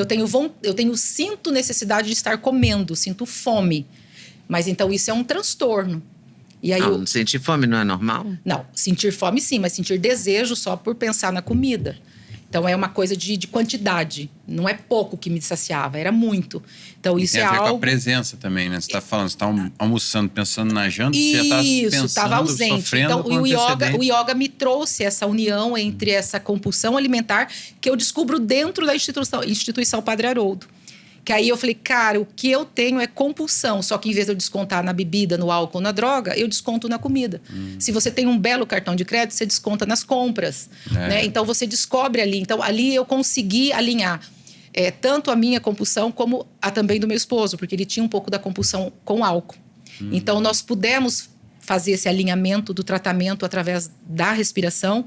Sinto necessidade de estar comendo, sinto fome. Mas então isso é um transtorno. E aí não sentir fome não é normal? Não, sentir fome sim, mas sentir desejo só por pensar na comida. Então, é uma coisa de quantidade. Não é pouco que me saciava, era muito. Então, isso tem é a ver algo... com a presença também, né? Você está falando, você está almoçando, pensando na janta, isso, você está pensando, estava ausente. Sofrendo então, com o yoga me trouxe essa união entre essa compulsão alimentar que eu descubro dentro da instituição Padre Haroldo. Que aí eu falei, cara, o que eu tenho é compulsão. Só que em vez de eu descontar na bebida, no álcool, na droga, eu desconto na comida. Se você tem um belo cartão de crédito, você desconta nas compras. Né? Então, você descobre ali. Então, ali eu consegui alinhar tanto a minha compulsão como a também do meu esposo. Porque ele tinha um pouco da compulsão com álcool. Então, nós pudemos fazer esse alinhamento do tratamento através da respiração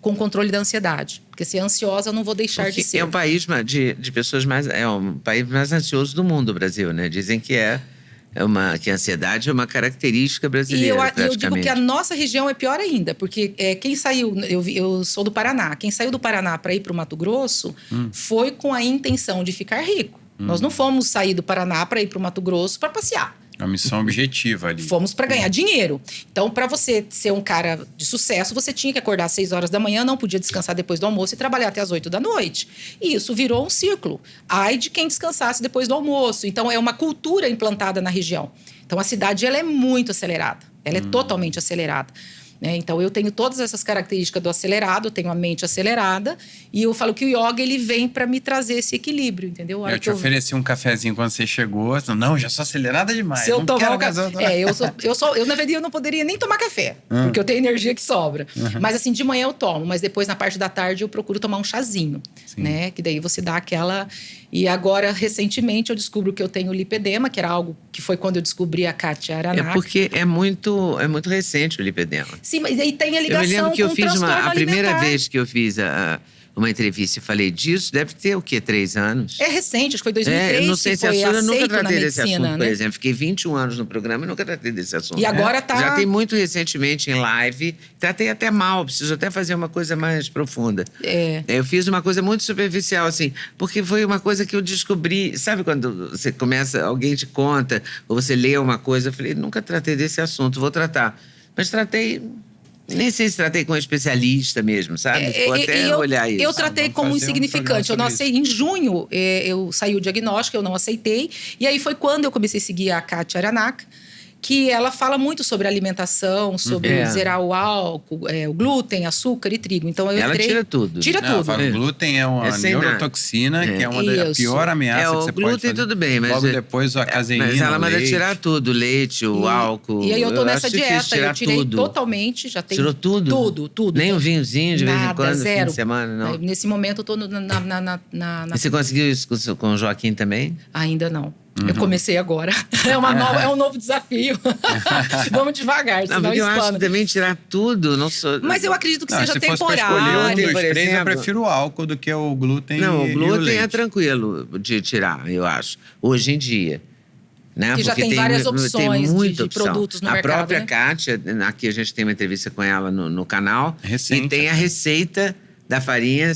com controle da ansiedade. Porque se é ansiosa, eu não vou deixar de ser. É um país de pessoas mais... É um país mais ansioso do mundo, o Brasil, né? Dizem que que a ansiedade é uma característica brasileira, e eu digo que a nossa região é pior ainda. Porque quem saiu... Eu sou do Paraná. Quem saiu do Paraná para ir para o Mato Grosso foi com a intenção de ficar rico. Nós não fomos sair do Paraná para ir para o Mato Grosso para passear. A missão objetiva ali. Fomos para ganhar dinheiro. Então, para você ser um cara de sucesso, você tinha que acordar às 6 horas da manhã, não podia descansar depois do almoço e trabalhar até às 8 da noite. E isso virou um círculo. Ai de quem descansasse depois do almoço. Então, é uma cultura implantada na região. Então, a cidade ela é muito acelerada. Ela é totalmente acelerada. Então, eu tenho todas essas características do acelerado, eu tenho a mente acelerada, e eu falo que o yoga ele vem para me trazer esse equilíbrio, entendeu? Eu te ofereci um cafezinho quando você chegou, não, já sou acelerada demais. Se eu tomar um café, eu na verdade eu não poderia nem tomar café, porque eu tenho energia que sobra. Mas assim, de manhã eu tomo, mas depois na parte da tarde eu procuro tomar um chazinho, né? Que daí você dá aquela... E agora, recentemente, eu descubro que eu tenho lipedema, que era algo que foi quando eu descobri a Katya Aranak. É porque é muito recente o lipedema. Sim, mas aí tem a ligação com o transtorno alimentar. Eu me lembro que eu fiz a primeira vez que eu fiz uma entrevista e falei disso, deve ter o quê? 3 anos? É recente, acho que foi 2003. Eu não sei se eu nunca tratei desse assunto, né? por exemplo. Fiquei 21 anos no programa e nunca tratei desse assunto. E agora tá... Já tem muito recentemente em live. Tratei até mal, preciso até fazer uma coisa mais profunda. Eu fiz uma coisa muito superficial, assim, porque foi uma coisa que eu descobri. Sabe quando você começa, alguém te conta, ou você lê uma coisa, eu falei, nunca tratei desse assunto, vou tratar. Mas tratei... Nem sei se tratei com um especialista mesmo, sabe? Vou até olhar isso. Eu tratei como insignificante. Eu não aceitei. Em junho, eu saí o diagnóstico, eu não aceitei. E aí foi quando eu comecei a seguir a Katya Aranak, que ela fala muito sobre alimentação, sobre zerar o álcool, o glúten, açúcar e trigo. Então eu entrei... Ela tira tudo. Tira tudo. O glúten é uma neurotoxina, que é uma da pior ameaça que você pode fazer. O glúten tudo bem, mas... Logo depois a caseína, mas ela manda tirar tudo, o leite, o álcool. E aí eu tô nessa dieta, eu tirei totalmente, já tenho... Tirou tudo? Tudo. Nem um vinhozinho de vez em quando, zero. fim de semana, não? Nesse momento eu tô E você conseguiu isso com o Joaquim também? Ainda não. Eu comecei agora. É um novo desafio. Vamos devagar, senão eu acho que também tirar tudo, não sou... Mas eu acredito que seja temporário. Se fosse pra escolher um dos três, eu prefiro o álcool do que o glúten. Não, o glúten é tranquilo de tirar, eu acho. Hoje em dia. Né? Que já tem várias opções de produtos no mercado. A própria Katya, aqui a gente tem uma entrevista com ela no canal. Recente. E tem a receita da farinha...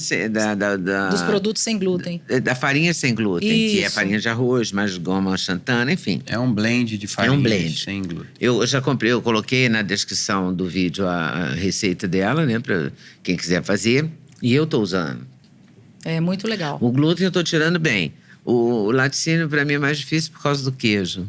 Dos produtos sem glúten. Da farinha sem glúten, que é farinha de arroz, mais goma xantana, enfim. É um blend de farinha sem glúten. Eu já comprei, eu coloquei na descrição do vídeo a receita dela, né? Pra quem quiser fazer. E eu tô usando. É muito legal. O glúten eu tô tirando bem. O laticínio, para mim, é mais difícil por causa do queijo.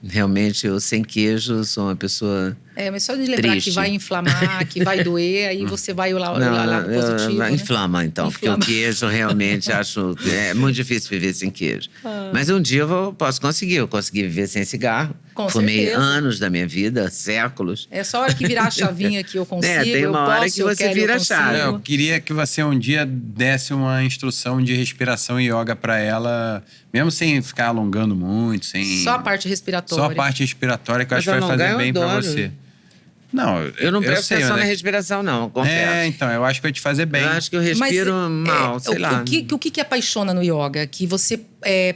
Realmente, eu sem queijo sou uma pessoa Mas só de lembrar triste. que vai inflamar, que vai doer, aí você vai olhar lado positivo, né? Inflama, então. Inflama. Porque o queijo, realmente, acho... É muito difícil viver sem queijo. Mas um dia posso conseguir. Eu consegui viver sem cigarro. Com Fumei certeza. anos da minha vida, séculos. É só a hora que virar a chavinha que eu consigo, tem uma eu hora posso, que eu você quero, vira eu a chave. consigo. Eu queria que você um dia desse uma instrução de respiração e yoga pra ela, mesmo sem ficar alongando muito, sem... Só a parte respiratória. Só a parte respiratória, que eu Mas acho que vai alongar fazer eu bem pra adoro. você. Não, Eu não presto sei, atenção né? na respiração, não, confesso. Então, eu acho que vai te fazer bem. Eu acho que eu respiro mal, sei lá. O que apaixona no yoga? Que você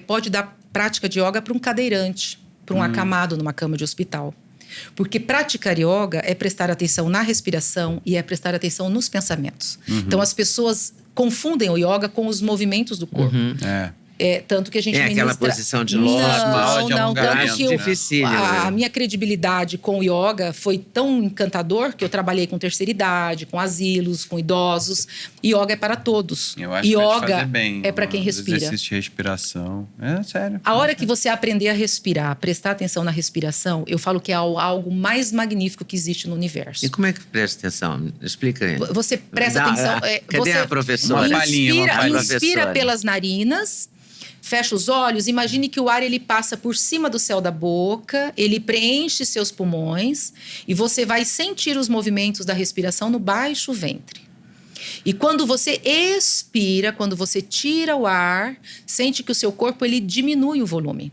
pode dar prática de yoga para um cadeirante, para um acamado numa cama de hospital. Porque praticar yoga é prestar atenção na respiração e é prestar atenção nos pensamentos. Então, as pessoas confundem o yoga com os movimentos do corpo. Tanto que a gente aquela ministra... posição de lótus, aula de Não, alongamento, tanto que né? Dificílimo, a né? minha credibilidade com o yoga foi tão encantador que eu trabalhei com terceira idade, com asilos, com idosos. Yoga é para todos. Eu acho que vai te Yoga fazer bem. é para quem os respira. Exercício de respiração. Sério. A hora que você aprender a respirar, prestar atenção na respiração, eu falo que é algo mais magnífico que existe no universo. E como é que presta atenção? Explica aí. Você presta atenção... Cadê você a professora? Uma palhinha, inspira professora. pelas narinas, fecha os olhos, imagine que o ar ele passa por cima do céu da boca, ele preenche seus pulmões e você vai sentir os movimentos da respiração no baixo ventre. E quando você expira, quando você tira o ar, sente que o seu corpo ele diminui o volume.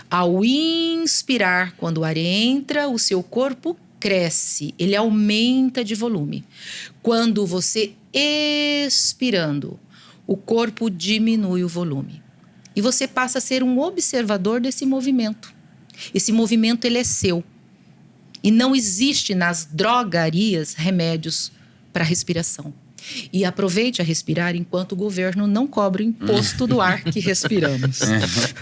Ao inspirar, quando o ar entra, o seu corpo cresce, ele aumenta de volume. Quando você expirando, o corpo diminui o volume. E você passa a ser um observador desse movimento. Esse movimento ele é seu. E não existe nas drogarias remédios para respiração. E aproveite a respirar enquanto o governo não cobra o imposto do ar que respiramos.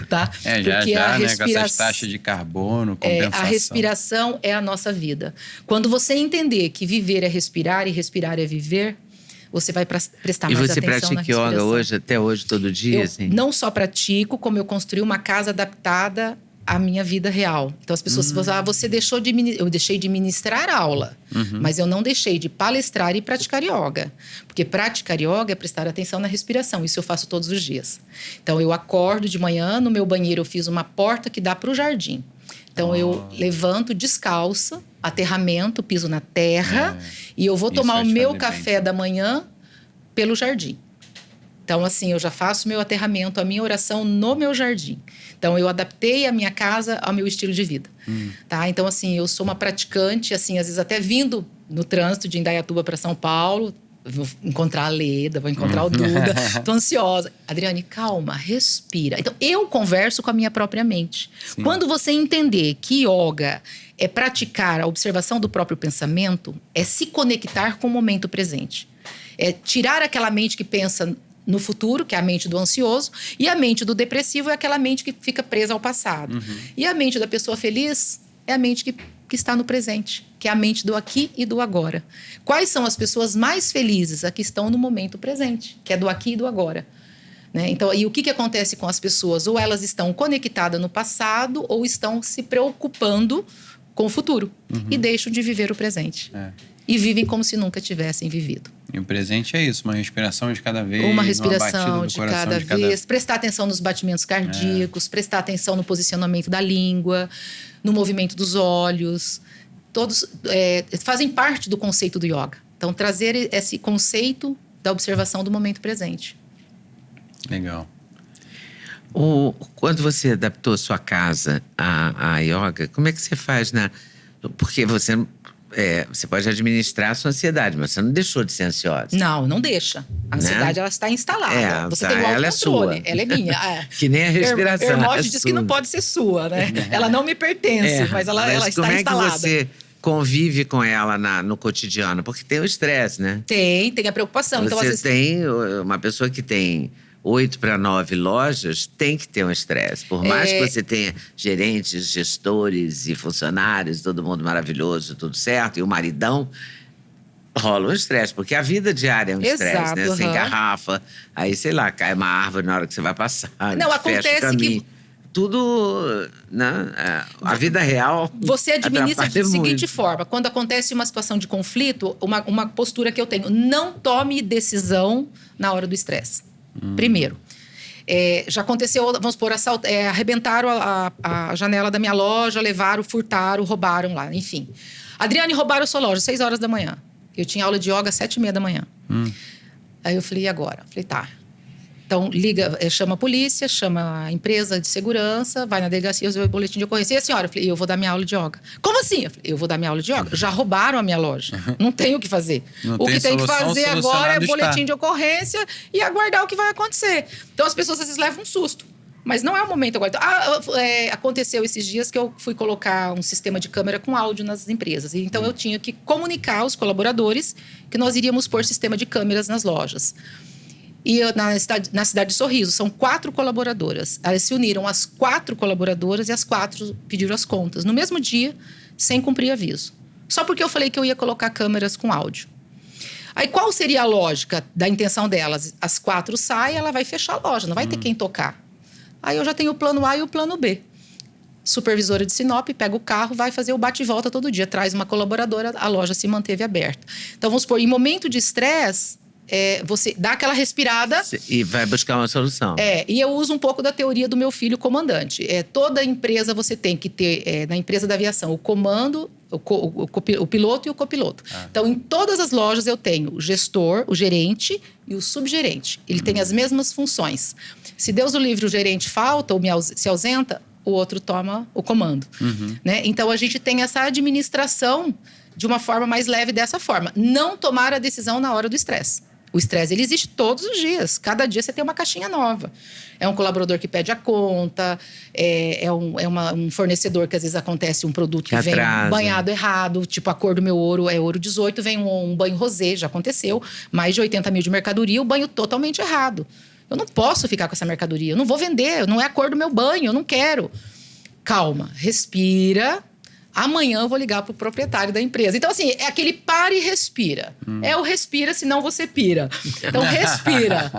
Tá? Porque né? Com essas taxas de carbono, compensação. A respiração é a nossa vida. Quando você entender que viver é respirar e respirar é viver, você vai prestar mais atenção na respiração. E você pratica yoga hoje, até hoje, todo dia? Eu assim? não só pratico, como eu construí uma casa adaptada à minha vida real. Então as pessoas falam, você deixou de ministrar. Eu deixei de ministrar aula, mas eu não deixei de palestrar e praticar yoga. Porque praticar yoga é prestar atenção na respiração. Isso eu faço todos os dias. Então eu acordo de manhã, no meu banheiro eu fiz uma porta que dá para o jardim. Então eu levanto descalça, aterramento, piso na terra e eu vou tomar o meu café da manhã pelo jardim. Então, assim, eu já faço meu aterramento, a minha oração no meu jardim. Então, eu adaptei a minha casa ao meu estilo de vida. Tá? Então, assim, eu sou uma praticante, assim, às vezes até vindo no trânsito de Indaiatuba para São Paulo, vou encontrar a Leda, vou encontrar o Duda, tô ansiosa. Adriane, calma, respira. Então, eu converso com a minha própria mente. Sim. Quando você entender que yoga é praticar a observação do próprio pensamento, é se conectar com o momento presente. É tirar aquela mente que pensa no futuro, que é a mente do ansioso, e a mente do depressivo é aquela mente que fica presa ao passado. E a mente da pessoa feliz é a mente que está no presente, que é a mente do aqui e do agora. Quais são as pessoas mais felizes? As que estão no momento presente, que é do aqui e do agora. Né? Então, e o que acontece com as pessoas? Ou elas estão conectadas no passado, ou estão se preocupando com o futuro. E deixam de viver o presente. E vivem como se nunca tivessem vivido. E o presente é isso, uma respiração de cada vez. Uma respiração uma batida do de coração cada vez. Prestar atenção nos batimentos cardíacos, prestar atenção no posicionamento da língua, no movimento dos olhos. Todos fazem parte do conceito do yoga. Então, trazer esse conceito da observação do momento presente. Legal. Quando você adaptou a sua casa à yoga, como é que você faz Porque você pode administrar a sua ansiedade, mas você não deixou de ser ansiosa. Não deixa. A ansiedade, ela está instalada. Você tem o autocontrole. Ela é sua. Ela é minha. Que nem a respiração. Hermógenes diz que não pode ser sua, né? Ela não me pertence, mas ela está instalada. Como é que você convive com ela no cotidiano? Porque tem o estresse, né? Tem a preocupação. Então, às vezes... tem uma pessoa que tem 8 para 9 lojas, tem que ter um estresse. Por mais que você tenha gerentes, gestores e funcionários, todo mundo maravilhoso, tudo certo, e o maridão, rola um estresse. Porque a vida diária é um estresse, né? Sem garrafa, aí, sei lá, cai uma árvore na hora que você vai passar. Não, acontece que tudo, né? A vida real. Você administra atrapalha da seguinte muito. forma: quando acontece uma situação de conflito, uma postura que eu tenho, não tome decisão na hora do estresse. Primeiro. Já aconteceu, vamos supor, arrebentaram a janela da minha loja, levaram, furtaram, roubaram lá, enfim. Adriane, roubaram a sua loja, 6 horas da manhã. Eu tinha aula de yoga às 7h30 da manhã. Aí eu falei, e agora? Falei, tá. Então, chama a polícia, chama a empresa de segurança, vai na delegacia, usa o boletim de ocorrência. E a senhora? Eu falei, eu vou dar minha aula de yoga. Como assim? Eu falei, eu vou dar minha aula de yoga. Já roubaram a minha loja. Não tem o que fazer. O que tem que fazer agora é boletim de ocorrência e aguardar o que vai acontecer. Então, as pessoas às vezes levam um susto. Mas não é o momento agora. Aconteceu esses dias que eu fui colocar um sistema de câmera com áudio nas empresas. Então, eu tinha que comunicar aos colaboradores que nós iríamos pôr sistema de câmeras nas lojas. E na cidade de Sorriso, são 4 colaboradoras. Elas se uniram, as 4 colaboradoras, e as 4 pediram as contas. No mesmo dia, sem cumprir aviso. Só porque eu falei que eu ia colocar câmeras com áudio. Aí, qual seria a lógica da intenção delas? As 4 saem, ela vai fechar a loja, não vai ter quem tocar. Aí, eu já tenho o plano A e o plano B. Supervisora de Sinop, pega o carro, vai fazer o bate e volta todo dia. Traz uma colaboradora, a loja se manteve aberta. Então, vamos supor, em momento de estresse, você dá aquela respirada. E vai buscar uma solução. E eu uso um pouco da teoria do meu filho comandante. Toda empresa você tem que ter, na empresa da aviação, o comando, o piloto e o copiloto. Então, em todas as lojas eu tenho o gestor, o gerente e o subgerente. Ele tem as mesmas funções. Se Deus o livre, o gerente falta ou se ausenta, o outro toma o comando. Né? Então, a gente tem essa administração de uma forma mais leve dessa forma. Não tomar a decisão na hora do estresse. O estresse, ele existe todos os dias. Cada dia você tem uma caixinha nova. É um colaborador que pede a conta, um fornecedor que às vezes acontece um produto que vem banhado errado, tipo a cor do meu ouro é ouro 18, vem um banho rosé, já aconteceu, mais de 80 mil de mercadoria, o banho totalmente errado. Eu não posso ficar com essa mercadoria, eu não vou vender, não é a cor do meu banho, eu não quero. Calma, respira. Amanhã eu vou ligar pro proprietário da empresa. Então, assim, é aquele para e respira. É o respira, senão você pira. Então, respira,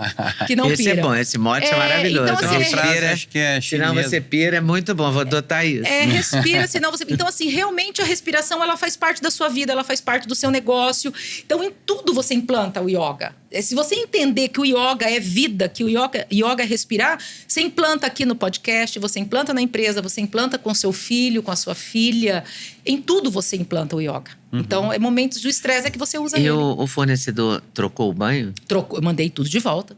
que não esse pira. Esse é bom, esse mote é maravilhoso. Então, assim, respira, acho que é senão você pira, é muito bom, vou adotar isso. Respira, senão você... Então, assim, realmente a respiração, ela faz parte da sua vida, ela faz parte do seu negócio. Então, em tudo você implanta o yoga. Se você entender que o yoga é vida, que o yoga é respirar, você implanta aqui no podcast, você implanta na empresa, você implanta com seu filho, com a sua filha. Em tudo você implanta o yoga. Então, momentos de estresse é que você usa ele. E o fornecedor trocou o banho? Trocou, eu mandei tudo de volta.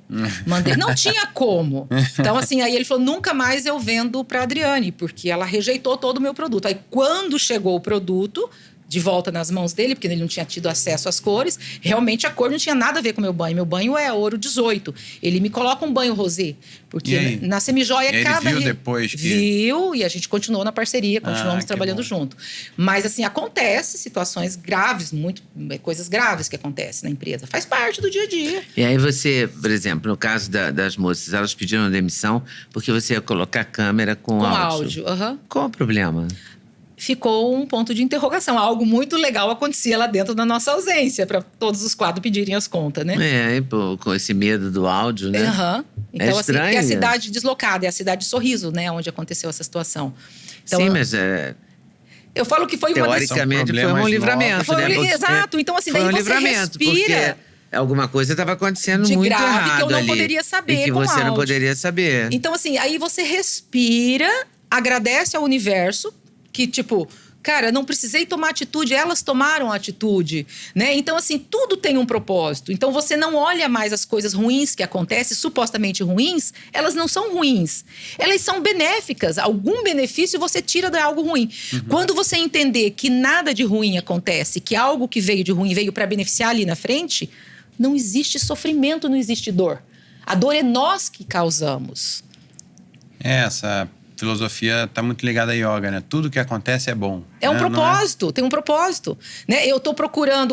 Não tinha como. Então, assim, aí ele falou, nunca mais eu vendo pra Adriane, porque ela rejeitou todo o meu produto. Aí, quando chegou o produto... de volta nas mãos dele, porque ele não tinha tido acesso às cores. Realmente, a cor não tinha nada a ver com o meu banho. Meu banho é ouro 18. Ele me coloca um banho rosé. Porque na Semijoia, cada... Ele viu depois que... Viu, e a gente continuou na parceria, continuamos trabalhando junto. Mas, assim, acontece situações graves, coisas graves que acontecem na empresa. Faz parte do dia a dia. E aí você, por exemplo, no caso das moças, elas pediram demissão porque você ia colocar câmera com áudio. Qual o problema? Ficou um ponto de interrogação. Algo muito legal acontecia lá dentro da nossa ausência, para todos os 4 pedirem as contas, né? Com esse medo do áudio, né? Então, estranho, assim, é a cidade deslocada, é a cidade de Sorriso, né? Onde aconteceu essa situação. Então, sim, mas eu falo que foi teoricamente foi um livramento, né? Exato. Então, assim, daí você respira. Porque alguma coisa estava acontecendo muito errado que eu não ali, poderia saber e que com você áudio. não poderia saber. Então, assim, aí você respira, agradece ao universo, que, tipo, cara, não precisei tomar atitude, elas tomaram atitude, né? Então, assim, tudo tem um propósito. Então, você não olha mais as coisas ruins que acontecem, supostamente ruins, elas não são ruins. Elas são benéficas. Algum benefício você tira de algo ruim. Quando você entender que nada de ruim acontece, que algo que veio de ruim veio para beneficiar ali na frente, não existe sofrimento, não existe dor. A dor é nós que causamos. Essa filosofia está muito ligada a yoga, né? Tudo que acontece é bom. É um propósito, tem um propósito. Né? Eu estou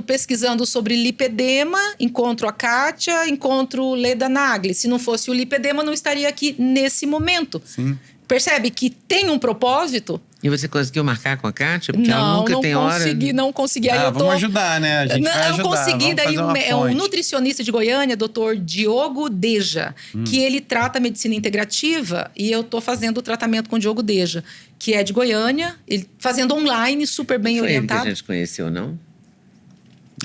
pesquisando sobre lipedema, encontro a Kátia, encontro o Leda Nagli. Se não fosse o lipedema, não estaria aqui nesse momento. Sim. Percebe que tem um propósito? E você conseguiu marcar com a Kátia? Porque ela nunca tem hora. Não consegui. Aí vamos ajudar, né? A gente vai ajudar. Eu consegui, daí um nutricionista de Goiânia, doutor Diogo Deja, que ele trata a medicina integrativa, e eu tô fazendo o tratamento com o Diogo Deja, que é de Goiânia, ele fazendo online, super bem foi orientado. Ele que a gente conheceu, não?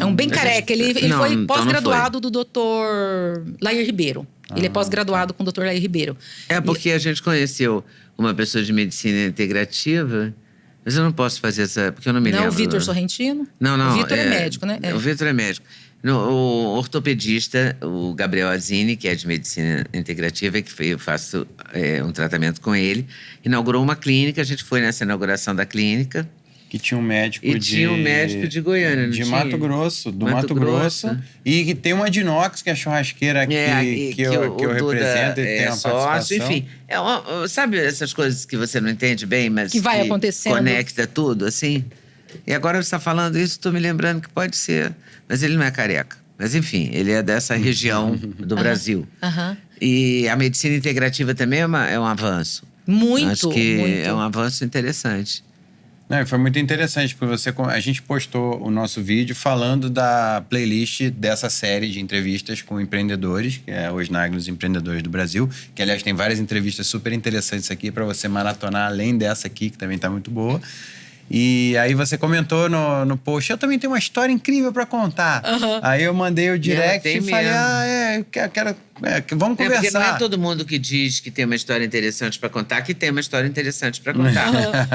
É um bem careca. Ele foi pós-graduado do doutor Lair Ribeiro. Ele é pós-graduado com o doutor Lair Ribeiro. É porque a gente conheceu uma pessoa de medicina integrativa, mas eu não posso fazer essa, porque eu não me lembro. Não, o Vitor Sorrentino? Não. O Vitor é médico, né? O Vitor é médico. O ortopedista, o Gabriel Azini, que é de medicina integrativa, que eu faço um tratamento com ele, inaugurou uma clínica, a gente foi nessa inauguração da clínica. Que tinha um médico tinha um médico de Goiânia, não de tinha? Mato Grosso, do Mato Grosso. E que tem uma de Inox, que é a churrasqueira que eu represento, e tem uma participação. Enfim, sabe essas coisas que você não entende bem, mas que vai acontecendo. Conecta tudo, assim? E agora você está falando isso, estou me lembrando que pode ser. Mas ele não é careca. Mas enfim, ele é dessa região do Brasil. E a medicina integrativa também é um avanço. Muito, acho que muito. é um avanço interessante. Não, foi muito interessante, porque a gente postou o nosso vídeo falando da playlist dessa série de entrevistas com empreendedores, que é Os Naglos Empreendedores do Brasil, que, aliás, tem várias entrevistas super interessantes aqui para você maratonar, além dessa aqui, que também está muito boa. E aí você comentou no post, eu também tenho uma história incrível para contar. Aí eu mandei o direct e falei, eu quero vamos conversar. Porque não é todo mundo que diz que tem uma história interessante para contar, que tem uma história interessante para contar.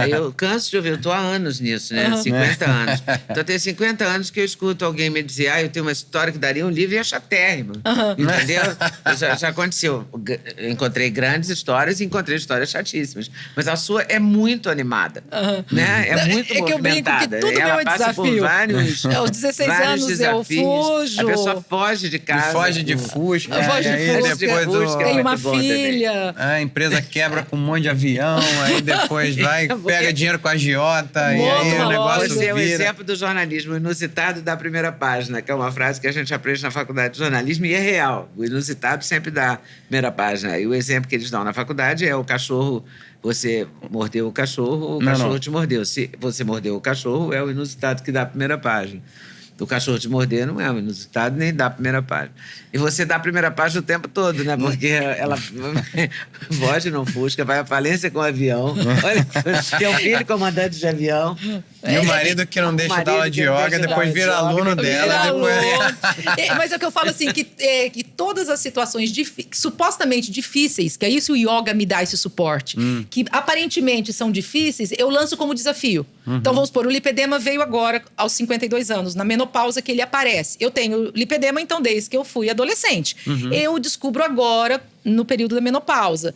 Eu canso de ouvir, eu tô há anos nisso, né? 50 anos. Então tem 50 anos que eu escuto alguém me dizer, eu tenho uma história que daria um livro e é chatérrima. Entendeu? Já aconteceu. Eu encontrei grandes histórias e encontrei histórias chatíssimas. Mas a sua é muito animada. Né? É muito movimentada. Que eu brinco que tudo ela meu é passa desafio. por vários, aos 16 anos desafios. eu fujo. A pessoa foge de casa. E foge de Fusca. Foge de Fusca. Tem uma filha. A empresa quebra com um monte de avião, aí depois vai, pega dinheiro com a agiota, e aí o negócio Você é o vira. exemplo do jornalismo inusitado da primeira página, que é uma frase que a gente aprende na faculdade de jornalismo e é real. O inusitado sempre dá primeira página. E o exemplo que eles dão na faculdade é o cachorro. Você mordeu o cachorro te mordeu. Se você mordeu o cachorro, é o inusitado que dá a primeira página. O cachorro te morder não é o inusitado, nem dá a primeira página. E você dá a primeira página o tempo todo, né? Porque ela foge, não fusca, vai à falência com o avião. Olha, tem um filho comandante de avião. E o marido que não deixa dar aula de yoga, depois vira aluno dela. Mas é o que eu falo assim, que todas as situações supostamente difíceis, que é isso o yoga me dá esse suporte, que aparentemente são difíceis, eu lanço como desafio. Então vamos supor, o lipedema veio agora aos 52 anos, na menopausa que ele aparece. Eu tenho lipedema, então, desde que eu fui adolescente. Eu descubro agora, no período da menopausa.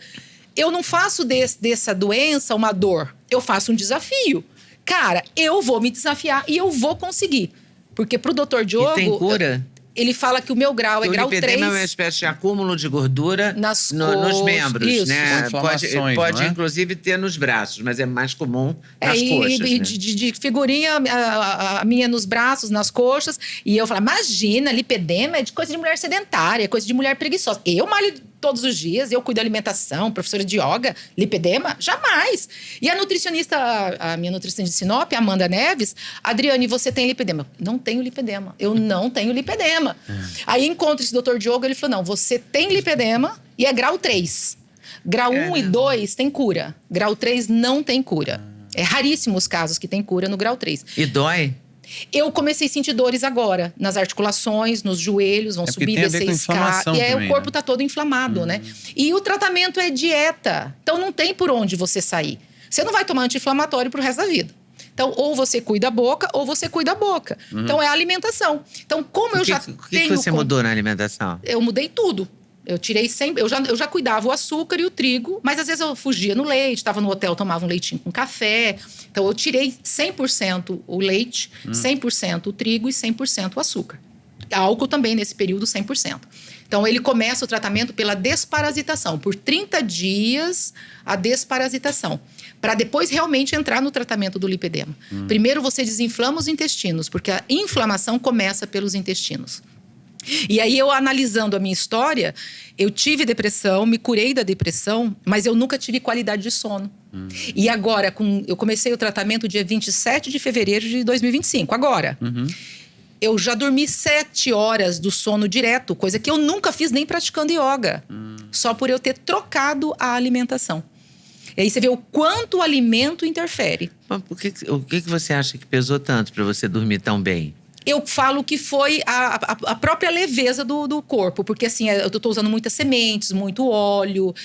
Eu não faço dessa doença uma dor, eu faço um desafio. Cara, eu vou me desafiar e eu vou conseguir. Porque pro Dr. Diogo... E tem cura? Ele fala que o meu grau é grau 3. O lipedema é uma espécie de acúmulo de gordura nos membros, isso. né? Pode é? inclusive ter nos braços, mas é mais comum nas coxas. E né? de figurinha, a minha nos braços, nas coxas. E eu falo, imagina, lipedema é de coisa de mulher sedentária, é coisa de mulher preguiçosa. Eu malho todos os dias, eu cuido da alimentação, professora de yoga, lipedema, jamais. E a nutricionista, a minha nutricionista de Sinop, Amanda Neves, Adriane, você tem lipedema? Não tenho lipedema, eu não tenho lipedema. Aí encontro esse doutor Diogo, ele falou, não, você tem lipedema e é grau 3. Grau 1 e 2 tem cura, grau 3 não tem cura. É raríssimo os casos que tem cura no grau 3. E dói? Eu comecei a sentir dores agora, nas articulações, nos joelhos, vão subir, descer escada. E aí também, o corpo tá todo inflamado, né? E o tratamento é dieta. Então não tem por onde você sair. Você não vai tomar anti-inflamatório pro resto da vida. Então, ou você cuida a boca, ou você cuida a boca. Então, é a alimentação. Então, como eu já tenho... O que você mudou na alimentação? Eu mudei tudo. Eu tirei sempre... Eu já cuidava o açúcar e o trigo, mas às vezes eu fugia no leite, estava no hotel, tomava um leitinho com café. Então, eu tirei 100% o leite, 100% o trigo e 100% o açúcar. Álcool também, nesse período, 100%. Então, ele começa o tratamento pela desparasitação. Por 30 dias, a desparasitação. Para depois realmente entrar no tratamento do lipedema. Primeiro, você desinflama os intestinos, porque a inflamação começa pelos intestinos. E aí, eu analisando a minha história, eu tive depressão, me curei da depressão, mas eu nunca tive qualidade de sono. E agora, eu comecei o tratamento dia 27 de fevereiro de 2025, agora. Eu já dormi 7 horas do sono direto, coisa que eu nunca fiz nem praticando yoga. Só por eu ter trocado a alimentação. E aí você vê o quanto o alimento interfere. Mas o que você acha que pesou tanto para você dormir tão bem? Eu falo que foi a própria leveza do corpo. Porque assim, eu tô usando muitas sementes, muito óleo,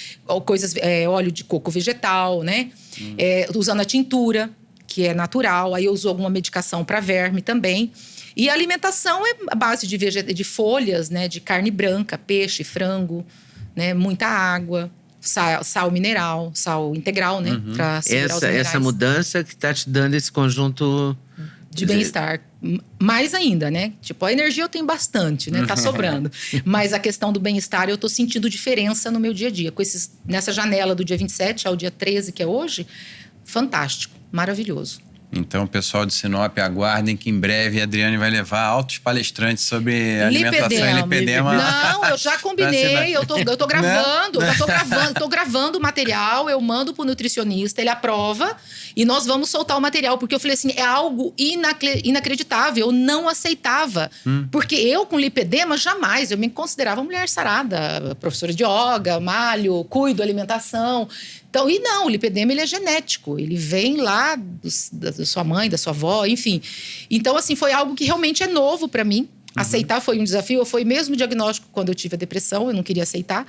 óleo de coco vegetal, né? Eu tô usando a tintura, que é natural. Aí eu uso alguma medicação para verme também. E a alimentação é a base de folhas, né? De carne branca, peixe, frango, né? Muita água. Sal mineral, sal integral, né? Pra segurar os minerais. Essa mudança que tá te dando esse conjunto... De bem-estar. Mais ainda, né? Tipo, a energia eu tenho bastante, né? Tá sobrando. Mas a questão do bem-estar, eu tô sentindo diferença no meu dia a dia. Nessa janela do dia 27 ao dia 13, que é hoje, fantástico, maravilhoso. Então, pessoal de Sinop, aguardem que em breve a Adriane vai levar altos palestrantes sobre alimentação e lipedema. Não, eu já combinei, eu tô gravando, tô gravando o material, eu mando pro nutricionista, ele aprova e nós vamos soltar o material, porque eu falei assim, é algo inacreditável, eu não aceitava. Porque eu com lipedema, jamais, eu me considerava mulher sarada, professora de yoga, malho, cuido da alimentação. Então, o lipedema ele é genético, ele vem lá da sua mãe, da sua avó, enfim. Então, assim, foi algo que realmente é novo para mim. Aceitar foi um desafio, foi mesmo diagnóstico quando eu tive a depressão, eu não queria aceitar.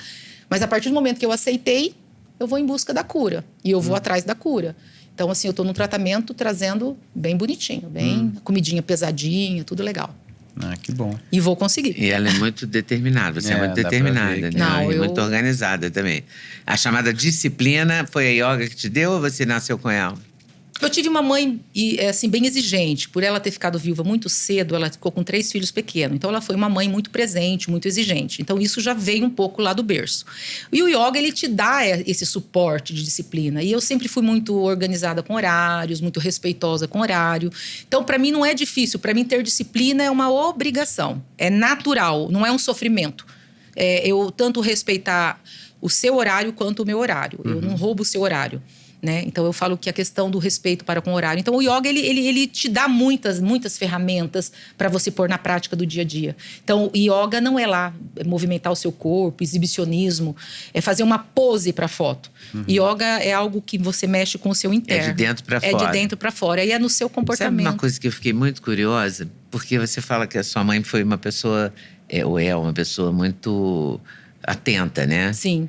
Mas a partir do momento que eu aceitei, eu vou em busca da cura. E eu vou atrás da cura. Então, assim, eu tô no tratamento trazendo bem bonitinho, bem comidinha pesadinha, tudo legal. Ah, que bom. E vou conseguir. E ela é muito determinada, você é muito determinada, né? Não, e muito organizada também. A chamada disciplina foi a yoga que te deu ou você nasceu com ela? Eu tive uma mãe, assim, bem exigente. Por ela ter ficado viúva muito cedo, ela ficou com 3 filhos pequenos. Então, ela foi uma mãe muito presente, muito exigente. Então, isso já veio um pouco lá do berço. E o yoga, ele te dá esse suporte de disciplina. E eu sempre fui muito organizada com horários, muito respeitosa com horário. Então, para mim, não é difícil. Para mim, ter disciplina é uma obrigação. É natural, não é um sofrimento. Eu tanto respeitar o seu horário quanto o meu horário. Eu não roubo o seu horário. Né? Então, eu falo que a questão do respeito para com o horário. Então, o yoga, ele te dá muitas ferramentas para você pôr na prática do dia a dia. Então, o yoga não é lá movimentar o seu corpo, exibicionismo, é fazer uma pose para foto. Yoga é algo que você mexe com o seu interno. É de dentro para fora. É de dentro para fora. E é no seu comportamento. Sabe uma coisa que eu fiquei muito curiosa? Porque você fala que a sua mãe foi uma pessoa, ou é uma pessoa muito atenta, né? Sim.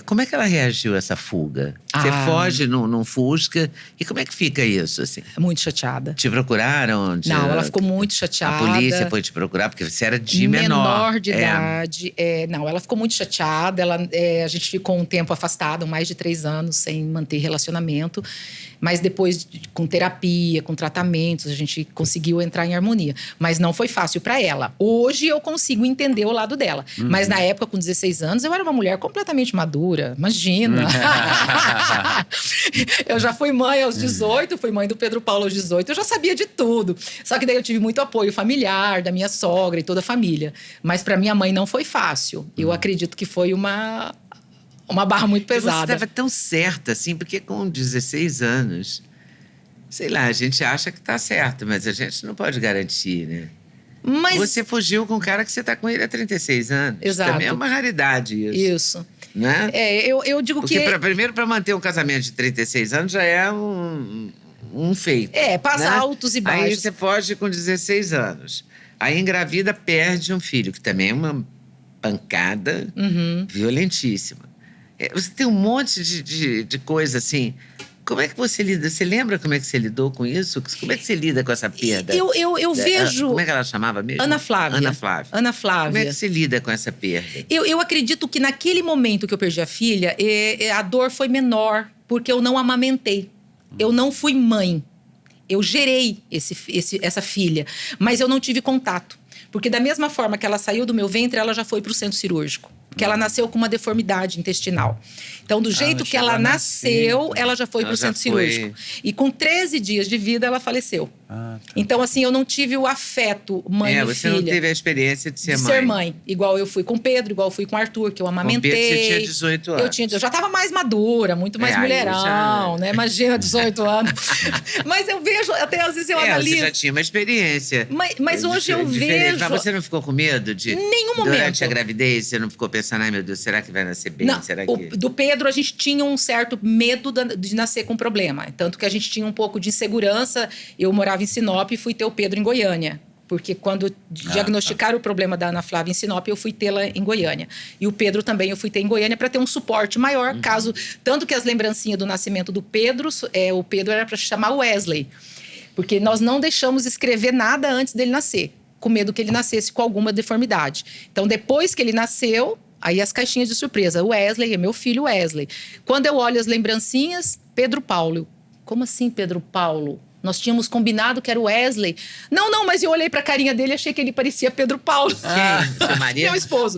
Como é que ela reagiu a essa fuga? Você foge num Fusca. E como é que fica isso, assim? Muito chateada. Te procuraram? Não, ela ficou muito chateada. A polícia foi te procurar? Porque você era de menor de idade. Não, ela ficou muito chateada. A gente ficou um tempo afastado, mais de 3 anos, sem manter relacionamento. Mas depois, com terapia, com tratamentos, a gente conseguiu entrar em harmonia. Mas não foi fácil para ela. Hoje eu consigo entender o lado dela. Mas na época, com 16 anos, eu era uma mulher completamente madura. Imagina! Eu já fui mãe aos 18, fui mãe do Pedro Paulo aos 18. Eu já sabia de tudo. Só que daí eu tive muito apoio familiar, da minha sogra e toda a família. Mas para minha mãe não foi fácil. Eu acredito que foi uma barra muito pesada. Você estava tão certa, assim, porque com 16 anos, sei lá, a gente acha que tá certo, mas a gente não pode garantir, né? Mas você fugiu com um cara que você tá com ele há 36 anos. Exato. Também é uma raridade isso. Isso. Né? Eu digo porque que... primeiro, para manter um casamento de 36 anos já é um feito. Passa né? altos e baixos. Aí você foge com 16 anos. Aí engravida, perde um filho, que também é uma pancada violentíssima. Você tem um monte de coisa assim. Como é que você lida? Você lembra como é que você lidou com isso? Como é que você lida com essa perda? Eu vejo... Como é que ela chamava mesmo? Ana Flávia. Ana Flávia. Como é que você lida com essa perda? Eu acredito que naquele momento que eu perdi a filha, a dor foi menor, porque eu não amamentei. Eu não fui mãe. Eu gerei essa filha, mas eu não tive contato. Porque da mesma forma que ela saiu do meu ventre, ela já foi para o centro cirúrgico. Porque ela nasceu com uma deformidade intestinal. Então, do jeito que ela nasceu, ela já foi para o centro cirúrgico. E com 13 dias de vida, ela faleceu. Ah, tá. Então, assim, eu não tive o afeto mãe e Você filha. não teve a experiência de ser de mãe. ser mãe. Igual eu fui com o Pedro, igual eu fui com o Arthur, que eu amamentei. Com o Pedro, você tinha 18 anos. Eu já estava mais madura, muito mais aí mulherão, já- né? Imagina, 18 anos. Mas eu vejo, até às vezes eu Você analiso. já tinha uma experiência. Mas hoje eu diferente. vejo. Mas você não ficou com medo de... Nenhum Durante momento. a gravidez, você não ficou pensando, ai meu Deus, será que vai nascer bem? Não, Será que... do Pedro a gente tinha um certo medo de nascer com problema. Tanto que a gente tinha um pouco de insegurança. Eu morava em Sinop e fui ter o Pedro em Goiânia. Porque quando diagnosticaram o problema da Ana Flávia em Sinop, eu fui tê-la em Goiânia. E o Pedro também eu fui ter em Goiânia para ter um suporte maior, caso... Tanto que as lembrancinhas do nascimento do Pedro, o Pedro era para chamar Wesley. Porque nós não deixamos escrever nada antes dele nascer, com medo que ele nascesse com alguma deformidade. Então, depois que ele nasceu, aí as caixinhas de surpresa. Wesley é meu filho Wesley. Quando eu olho as lembrancinhas, Pedro Paulo. Como assim, Pedro Paulo? Nós tínhamos combinado que era o Wesley. Não, mas eu olhei pra carinha dele e achei que ele parecia Pedro Paulo. Quem? Seu marido? Meu esposo.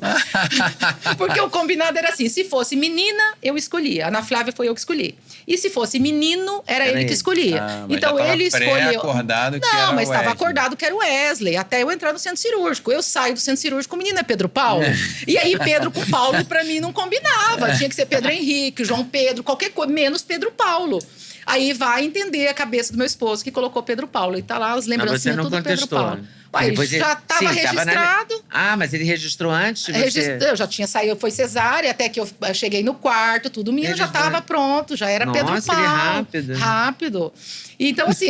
Porque o combinado era assim, se fosse menina, eu escolhia. A Ana Flávia foi eu que escolhi. E se fosse menino, era ele que escolhia. Mas Então já tava ele escolheu. Acordado que Não, era mas estava Wesley. acordado que era o Wesley. Até eu entrar no centro cirúrgico. Eu saio do centro cirúrgico, o menino é Pedro Paulo. E aí Pedro com Paulo, pra mim, não combinava. Tinha que ser Pedro Henrique, João Pedro, qualquer coisa, menos Pedro Paulo. Aí vai entender a cabeça do meu esposo que colocou Pedro Paulo. E tá lá as Mas você lembrancinhas, não tudo Pedro contestou. Paulo. Uai, Depois já estava registrado. Mas ele registrou antes de você... Eu já tinha saído, foi cesárea, até que eu cheguei no quarto, tudo, o menino já Registrou. estava pronto, já era Pedro Nossa, Paulo. ele é rápido. Rápido. Então, assim,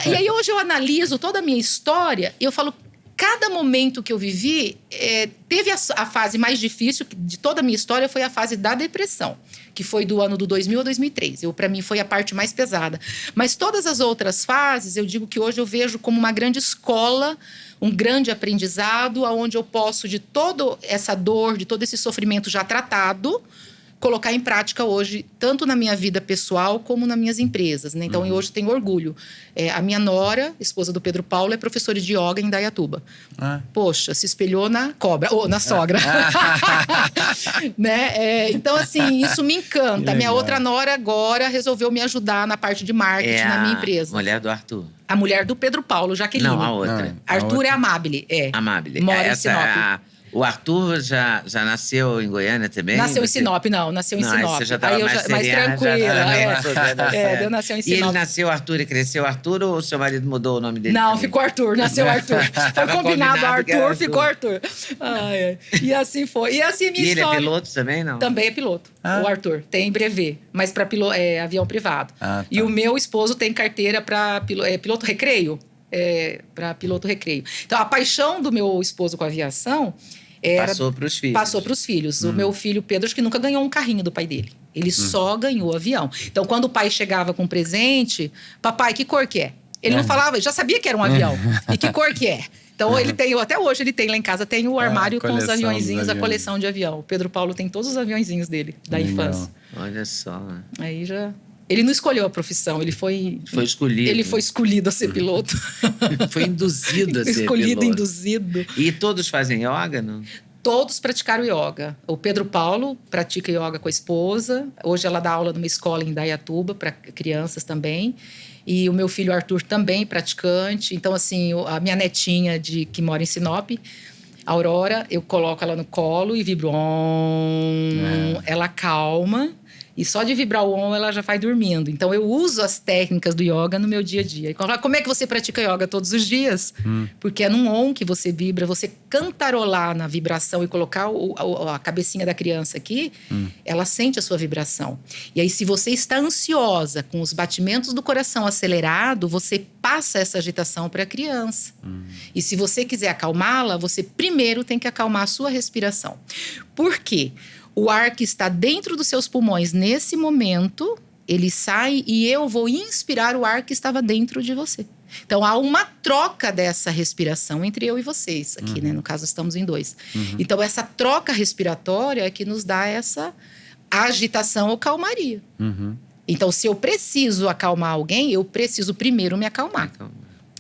e aí hoje eu analiso toda a minha história e eu falo, cada momento que eu vivi, teve a fase mais difícil de toda a minha história foi a fase da depressão, que foi do ano do 2000 a 2003. Para mim, foi a parte mais pesada. Mas todas as outras fases, eu digo que hoje eu vejo como uma grande escola, um grande aprendizado, onde eu posso, de toda essa dor, de todo esse sofrimento já tratado, colocar em prática hoje, tanto na minha vida pessoal como nas minhas empresas, né? Então, eu hoje tenho orgulho. A minha nora, esposa do Pedro Paulo, é professora de yoga em Indaiatuba. Poxa, se espelhou na cobra, ou na sogra. Né? Então, assim, isso me encanta. A minha outra nora agora resolveu me ajudar na parte de marketing na minha empresa. Mulher do Arthur. A mulher do Pedro Paulo, Jaqueline. Não, a outra. Arthur é Amabile, Amável. Mora em Sinop. O Arthur já nasceu em Goiânia também? Nasceu em Sinop, não. Nasceu em Não, aí Sinop. você já tava Aí eu mais mais serena, tranquila. já eu nasceu em E Sinop. ele nasceu Arthur e cresceu Arthur ou o seu marido mudou o nome dele? Não, também? ficou Arthur, nasceu Arthur. Foi Tava combinado combinado que era Arthur, Arthur. ficou Arthur. E assim foi. E assim minha E ele história. é piloto também, não? Também é piloto, o Arthur. Tem brevet, mas para avião privado. Tá. E o meu esposo tem carteira para piloto recreio. Para piloto recreio. Então, a paixão do meu esposo com a aviação Passou para os filhos. Passou para os filhos. O meu filho Pedro, acho que nunca ganhou um carrinho do pai dele. Ele só ganhou avião. Então, quando o pai chegava com um presente, papai, que cor que é? Ele não falava, já sabia que era um avião. E que cor que é? Então, ele tem, até hoje ele tem lá em casa, tem o armário com os aviõezinhos, a coleção de avião. O Pedro Paulo tem todos os aviõezinhos dele, da infância. Olha só. Aí já... Ele não escolheu a profissão, ele foi escolhido. Ele foi escolhido a ser piloto. Foi induzido a ser Escolhido, piloto. induzido. E todos fazem yoga, não? Todos praticaram yoga. O Pedro Paulo pratica yoga com a esposa. Hoje ela dá aula numa escola em Indaiatuba para crianças também. E o meu filho Arthur também praticante. Então, assim, a minha netinha que mora em Sinop, Aurora, eu coloco ela no colo e vibro. Ela calma. E só de vibrar o on, ela já vai dormindo. Então, eu uso as técnicas do yoga no meu dia a dia. E como é que você pratica yoga todos os dias? Porque é num on que você vibra. Você cantarolar na vibração e colocar a cabecinha da criança aqui, ela sente a sua vibração. E aí, se você está ansiosa, com os batimentos do coração acelerado, você passa essa agitação para a criança. E se você quiser acalmá-la, você primeiro tem que acalmar a sua respiração. Por quê? O ar que está dentro dos seus pulmões nesse momento, ele sai e eu vou inspirar o ar que estava dentro de você. Então, há uma troca dessa respiração entre eu e vocês aqui, né? No caso, estamos em dois. Então, essa troca respiratória é que nos dá essa agitação ou calmaria. Então, se eu preciso acalmar alguém, eu preciso primeiro me acalmar.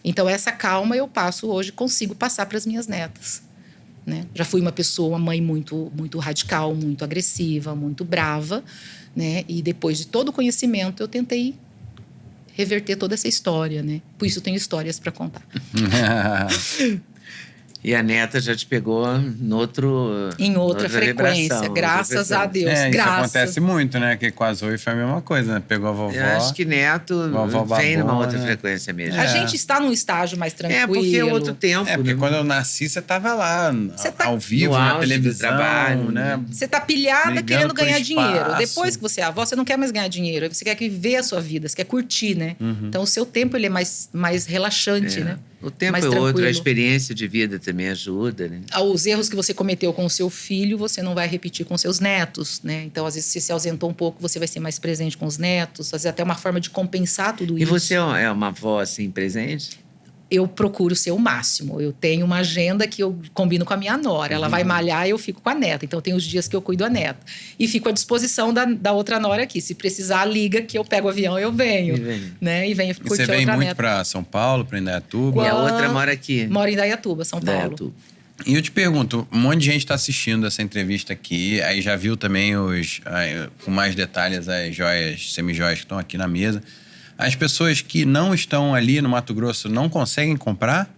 Então, essa calma eu passo hoje, consigo passar para as minhas netas. Né? Já fui uma mãe muito, muito radical, muito agressiva, muito brava, né? E depois de todo o conhecimento, eu tentei reverter toda essa história, né? Por isso eu tenho histórias para contar. E a neta já te pegou Em outra frequência, vibração, graças a Deus. Isso graças. acontece muito, né? Que com a Zoe foi a mesma coisa, né? Pegou a vovó. Eu acho que neto vovó vem numa babona. outra frequência mesmo. A gente está num estágio mais tranquilo. Porque é outro tempo, porque né? quando eu nasci, você tava lá, tá ao vivo, no na auge do televisão, trabalho, né? Você tá pilhada Brigando querendo por ganhar dinheiro. espaço. Depois que você é avó, você não quer mais ganhar dinheiro. Você quer viver a sua vida, você quer curtir, né? Então, o seu tempo ele é mais relaxante, né? O tempo mais é outro, a tranquilo. experiência de vida também ajuda, né? Os erros que você cometeu com o seu filho, você não vai repetir com seus netos, né? Então, às vezes, você se ausentou um pouco, você vai ser mais presente com os netos. Às vezes, até uma forma de compensar tudo E isso. você é uma avó, assim, presente? Eu procuro ser o máximo. Eu tenho uma agenda que eu combino com a minha nora. Ela vai malhar e eu fico com a neta. Então, tem os dias que eu cuido da neta. E fico à disposição da outra nora aqui. Se precisar, liga que eu pego o avião e eu venho. Né? E venho E curtir você a vem outra muito neta. pra São Paulo, pra Indaiatuba? E a outra mora aqui. Moro em Indaiatuba, São Paulo. Indaiatuba. E eu te pergunto, um monte de gente está assistindo essa entrevista aqui, aí já viu também com mais detalhes as joias, semijoias que estão aqui na mesa. As pessoas que não estão ali no Mato Grosso não conseguem comprar?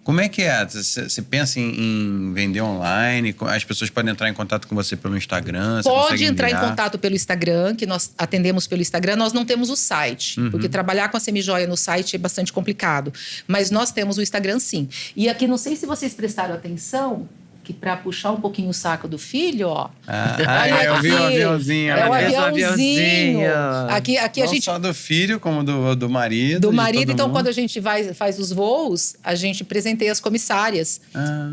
Como é que é? Você pensa em vender online? As pessoas podem entrar em contato com você pelo Instagram? Você Pode consegue entrar enviar? em contato pelo Instagram, que nós atendemos pelo Instagram. Nós não temos o site, porque trabalhar com a semijoia no site é bastante complicado. Mas nós temos o Instagram, sim. E aqui, não sei se vocês prestaram atenção, que para puxar um pouquinho o saco do filho, ó. Olha Eu vi o aqui. aviãozinho. É o Ela fez um aviãozinho. aviãozinho. Aqui a Não gente... só do filho, como do marido. Do de marido, todo então, mundo. quando a gente faz os voos, a gente presenteia as comissárias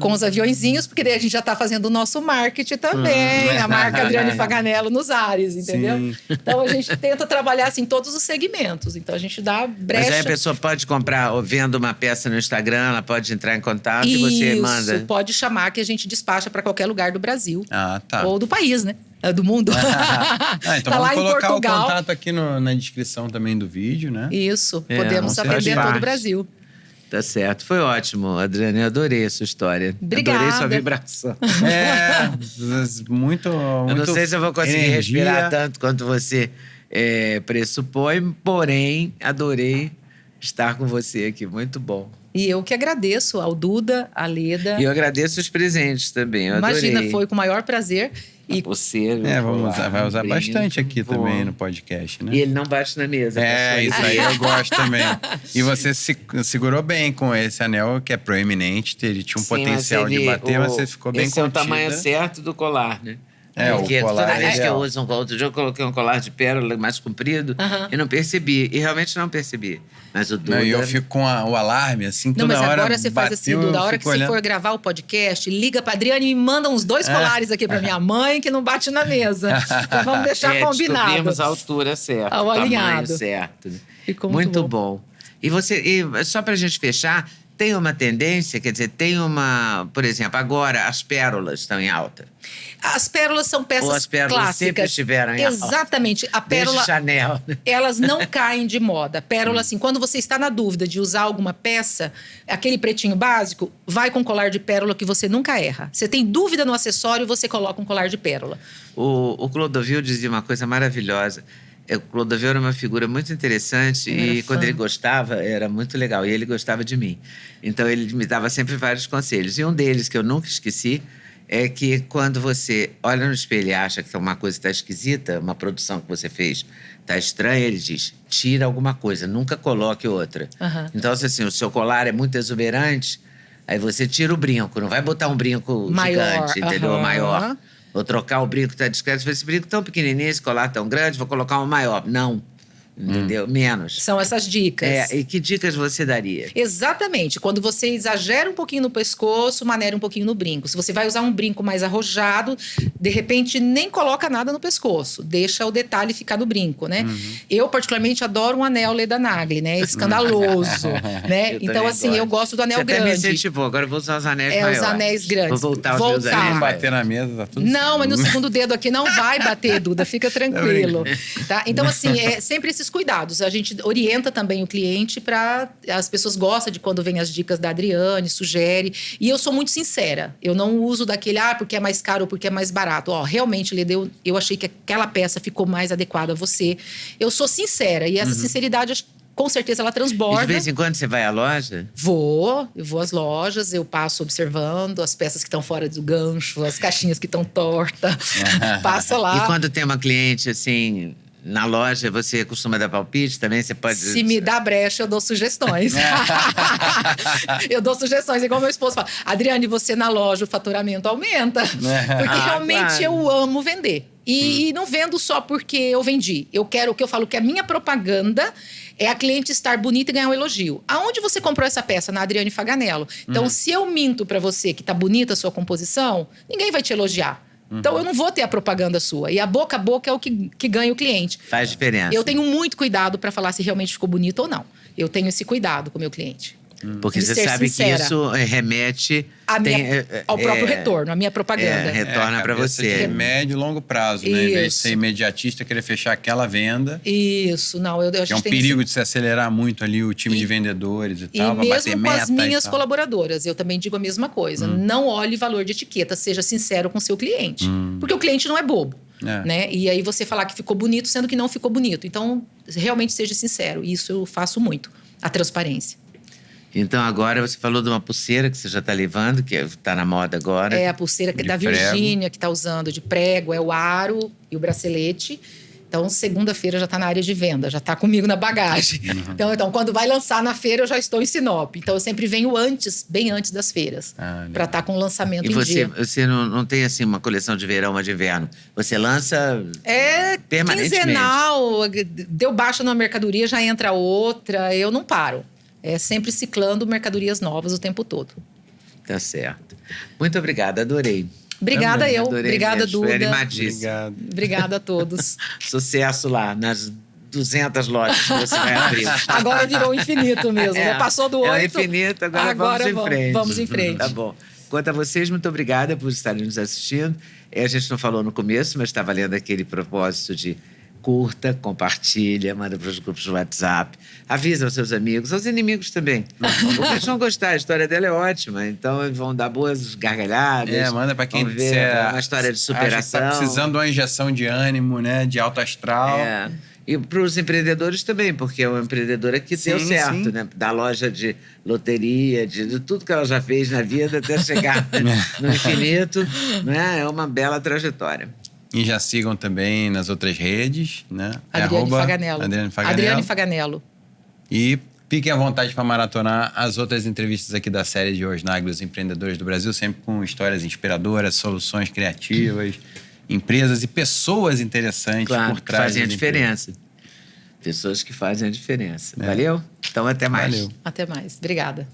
com os aviõezinhos, porque daí a gente já está fazendo o nosso marketing também, a marca Adriane Faganello nos ares, entendeu? Sim. Então, a gente tenta trabalhar assim, todos os segmentos. Então, a gente dá brecha. Mas aí a pessoa pode comprar, ou vendo uma peça no Instagram, ela pode entrar em contato e você manda. Isso, pode chamar que a gente despacha para qualquer lugar do Brasil. Ah, tá. Ou do país, né? Do mundo. Então Tá vamos lá em colocar Portugal. o contato aqui na descrição também do vídeo, né? Isso, É, podemos você atender faz todo parte. o Brasil. Tá certo. Foi ótimo, Adriane. Eu adorei a sua história. Obrigada. Adorei sua vibração. Muito. Eu não sei se eu vou conseguir energia. respirar tanto quanto você pressupõe, porém, adorei estar com você aqui. Muito bom. E eu que agradeço ao Duda, à Leda. E eu agradeço os presentes também. Eu Imagina, adorei. foi com o maior prazer. E Você, Vai usar brinco, bastante aqui vou. também no podcast, né? E ele não bate na mesa. Isso aí eu gosto também. E você se segurou bem com esse anel, que é proeminente, ele tinha um Sim, potencial mas de ele- bater, mas você ficou bem Esse é o contida. tamanho certo do colar, né? O Porque colar toda é vez que eu ideal. uso outro dia eu coloquei um colar de pérola mais comprido e não percebi. E realmente não percebi. Mas o Duda... Não, e eu fico com o alarme, assim, Não, toda mas hora agora você faz assim, bateu, Duda. A eu hora que fico você olhando. for gravar o podcast, liga pra Adriane e me manda uns 2 colares aqui pra minha mãe, que não bate na mesa. Então, vamos deixar combinado. Descobrimos a altura certa, O o tamanho alinhado. certo. né? Ficou muito bom. E só pra gente fechar, tem uma tendência, quer dizer, por exemplo, agora as pérolas estão em alta. As pérolas são peças Ou as pérolas clássicas. sempre estiveram em alta. Exatamente. A pérola, Desde Chanel. né? elas não caem de moda. Pérola, assim, quando você está na dúvida de usar alguma peça, aquele pretinho básico, vai com colar de pérola que você nunca erra. Você tem dúvida no acessório, você coloca um colar de pérola. O Clodovil dizia uma coisa maravilhosa. O Clodovil era uma figura muito interessante e quando ele gostava, era muito legal. E ele gostava de mim. Então, ele me dava sempre vários conselhos. E um deles, que eu nunca esqueci, é que quando você olha no espelho e acha que uma coisa está esquisita, uma produção que você fez está estranha, ele diz, tira alguma coisa, nunca coloque outra. Uhum. Então, se assim, o seu colar é muito exuberante, aí você tira o brinco. Não vai botar um brinco Maior, gigante, entendeu? aham. Maior. Vou trocar o brinco que tá discreto. Esse brinco tão pequenininho, esse colar tão grande, vou colocar um maior. Não. Entendeu? Menos. São essas dicas. E que dicas você daria? Exatamente. Quando você exagera um pouquinho no pescoço, maneira um pouquinho no brinco. Se você vai usar um brinco mais arrojado, de repente nem coloca nada no pescoço. Deixa o detalhe ficar no brinco, né? Eu, particularmente, adoro um anel Leda Nagli, né? Escandaloso, né? Eu Então, também assim, gosto. eu gosto do anel Você até me grande. incentivou. Agora eu vou usar os anéis É, maiores. os anéis grandes. Vou voltar aos meus Voltar. anéis Não maiores. bater na mesa, tá tudo Não, mas no certo. segundo dedo aqui não vai bater, Duda. Fica tranquilo. Tá? Então, assim, sempre esses cuidados. A gente orienta também o cliente para... As pessoas gostam de quando vem as dicas da Adriane, sugere. E eu sou muito sincera. Eu não uso daquele, porque é mais caro ou porque é mais barato. Realmente, Leda, eu achei que aquela peça ficou mais adequada a você. Eu sou sincera. E essa sinceridade com certeza ela E transborda. de vez em quando você vai à loja? Eu vou às lojas, eu passo observando as peças que estão fora do gancho, as caixinhas que estão tortas. Passa lá. E quando tem uma cliente, assim, na loja, você costuma dar palpite também? Você pode... Se me dá brecha, eu dou sugestões. Eu dou sugestões, igual meu esposo fala. Adriane, você na loja, o faturamento aumenta. Porque realmente claro. eu amo vender. E não vendo só porque eu vendi. Eu quero, o que eu falo, que a minha propaganda é a cliente estar bonita e ganhar um elogio. Aonde você comprou essa peça? Na Adriane Faganello. Então, se eu minto pra você que tá bonita a sua composição, ninguém vai te elogiar. Então, eu não vou ter a propaganda sua. E a boca é o que ganha o cliente. Faz diferença. Eu tenho muito cuidado para falar se realmente ficou bonito ou não. Eu tenho esse cuidado com o meu cliente. Porque de você ser sabe sincera. que isso remete... Ao próprio retorno, a minha propaganda. Retorna para cabeça você. de médio e longo prazo, né? Em vez de Isso. ser imediatista, querer fechar aquela venda. Isso, não. A Que é gente um tem perigo de se acelerar muito ali o time de vendedores e E tal, vai bater mesmo com meta as e minhas tal. colaboradoras, eu também digo a mesma coisa. Não olhe valor de etiqueta, seja sincero com o seu cliente. Porque o cliente não é bobo. Né? E aí você falar que ficou bonito, sendo que não ficou bonito. Então, realmente seja sincero. Isso eu faço muito. A transparência. Então, agora você falou de uma pulseira que você já está levando, que está na moda agora. É a pulseira De da prego. Virgínia, que está usando de prego, é o aro e o bracelete. Então, segunda-feira já está na área de venda, já está comigo na bagagem. Então, quando vai lançar na feira, eu já estou em Sinop. Então, eu sempre venho antes, bem antes das feiras, para estar com o lançamento E em dia. você não tem, assim, uma coleção de verão, uma de inverno. Você lança É permanentemente. quinzenal, deu baixa numa mercadoria, já entra outra. Eu não paro. É sempre ciclando mercadorias novas o tempo todo. Tá certo. Muito obrigada, adorei. Obrigada Também, eu. Adorei Obrigada, mesmo. Foi Duda. animadíssimo. Obrigado. Obrigada a todos. Sucesso lá, nas 200 lojas que você vai abrir. Agora virou infinito mesmo, né? Passou do 8. É o infinito, agora vamos em frente. Vamos em frente. Tá bom. Quanto a vocês, muito obrigada por estarem nos assistindo. A gente não falou no começo, mas está valendo aquele propósito de curta, compartilha, manda para os grupos do WhatsApp, avisa aos seus amigos, aos inimigos também. Porque eles vão gostar, a história dela é ótima, então eles vão dar boas gargalhadas. Manda pra quem vão ver disser, uma história de acha que superação. tá precisando de uma injeção de ânimo, né? De alto astral. E para os empreendedores também, porque é uma empreendedora que deu Sim, certo, sim. né? Da loja de loteria, de tudo que ela já fez na vida até chegar no infinito, né? É uma bela trajetória. E já sigam também nas outras redes, né? Adriane Faganello. Adriane Faganello. Faganello. E fiquem à vontade para maratonar as outras entrevistas aqui da série de Osnagli, os empreendedores do Brasil, sempre com histórias inspiradoras, soluções criativas, empresas e pessoas interessantes Claro, por que trás fazem a das diferença. Pessoas que fazem a diferença. Valeu? Então, até mais. Valeu. Até mais. Obrigada.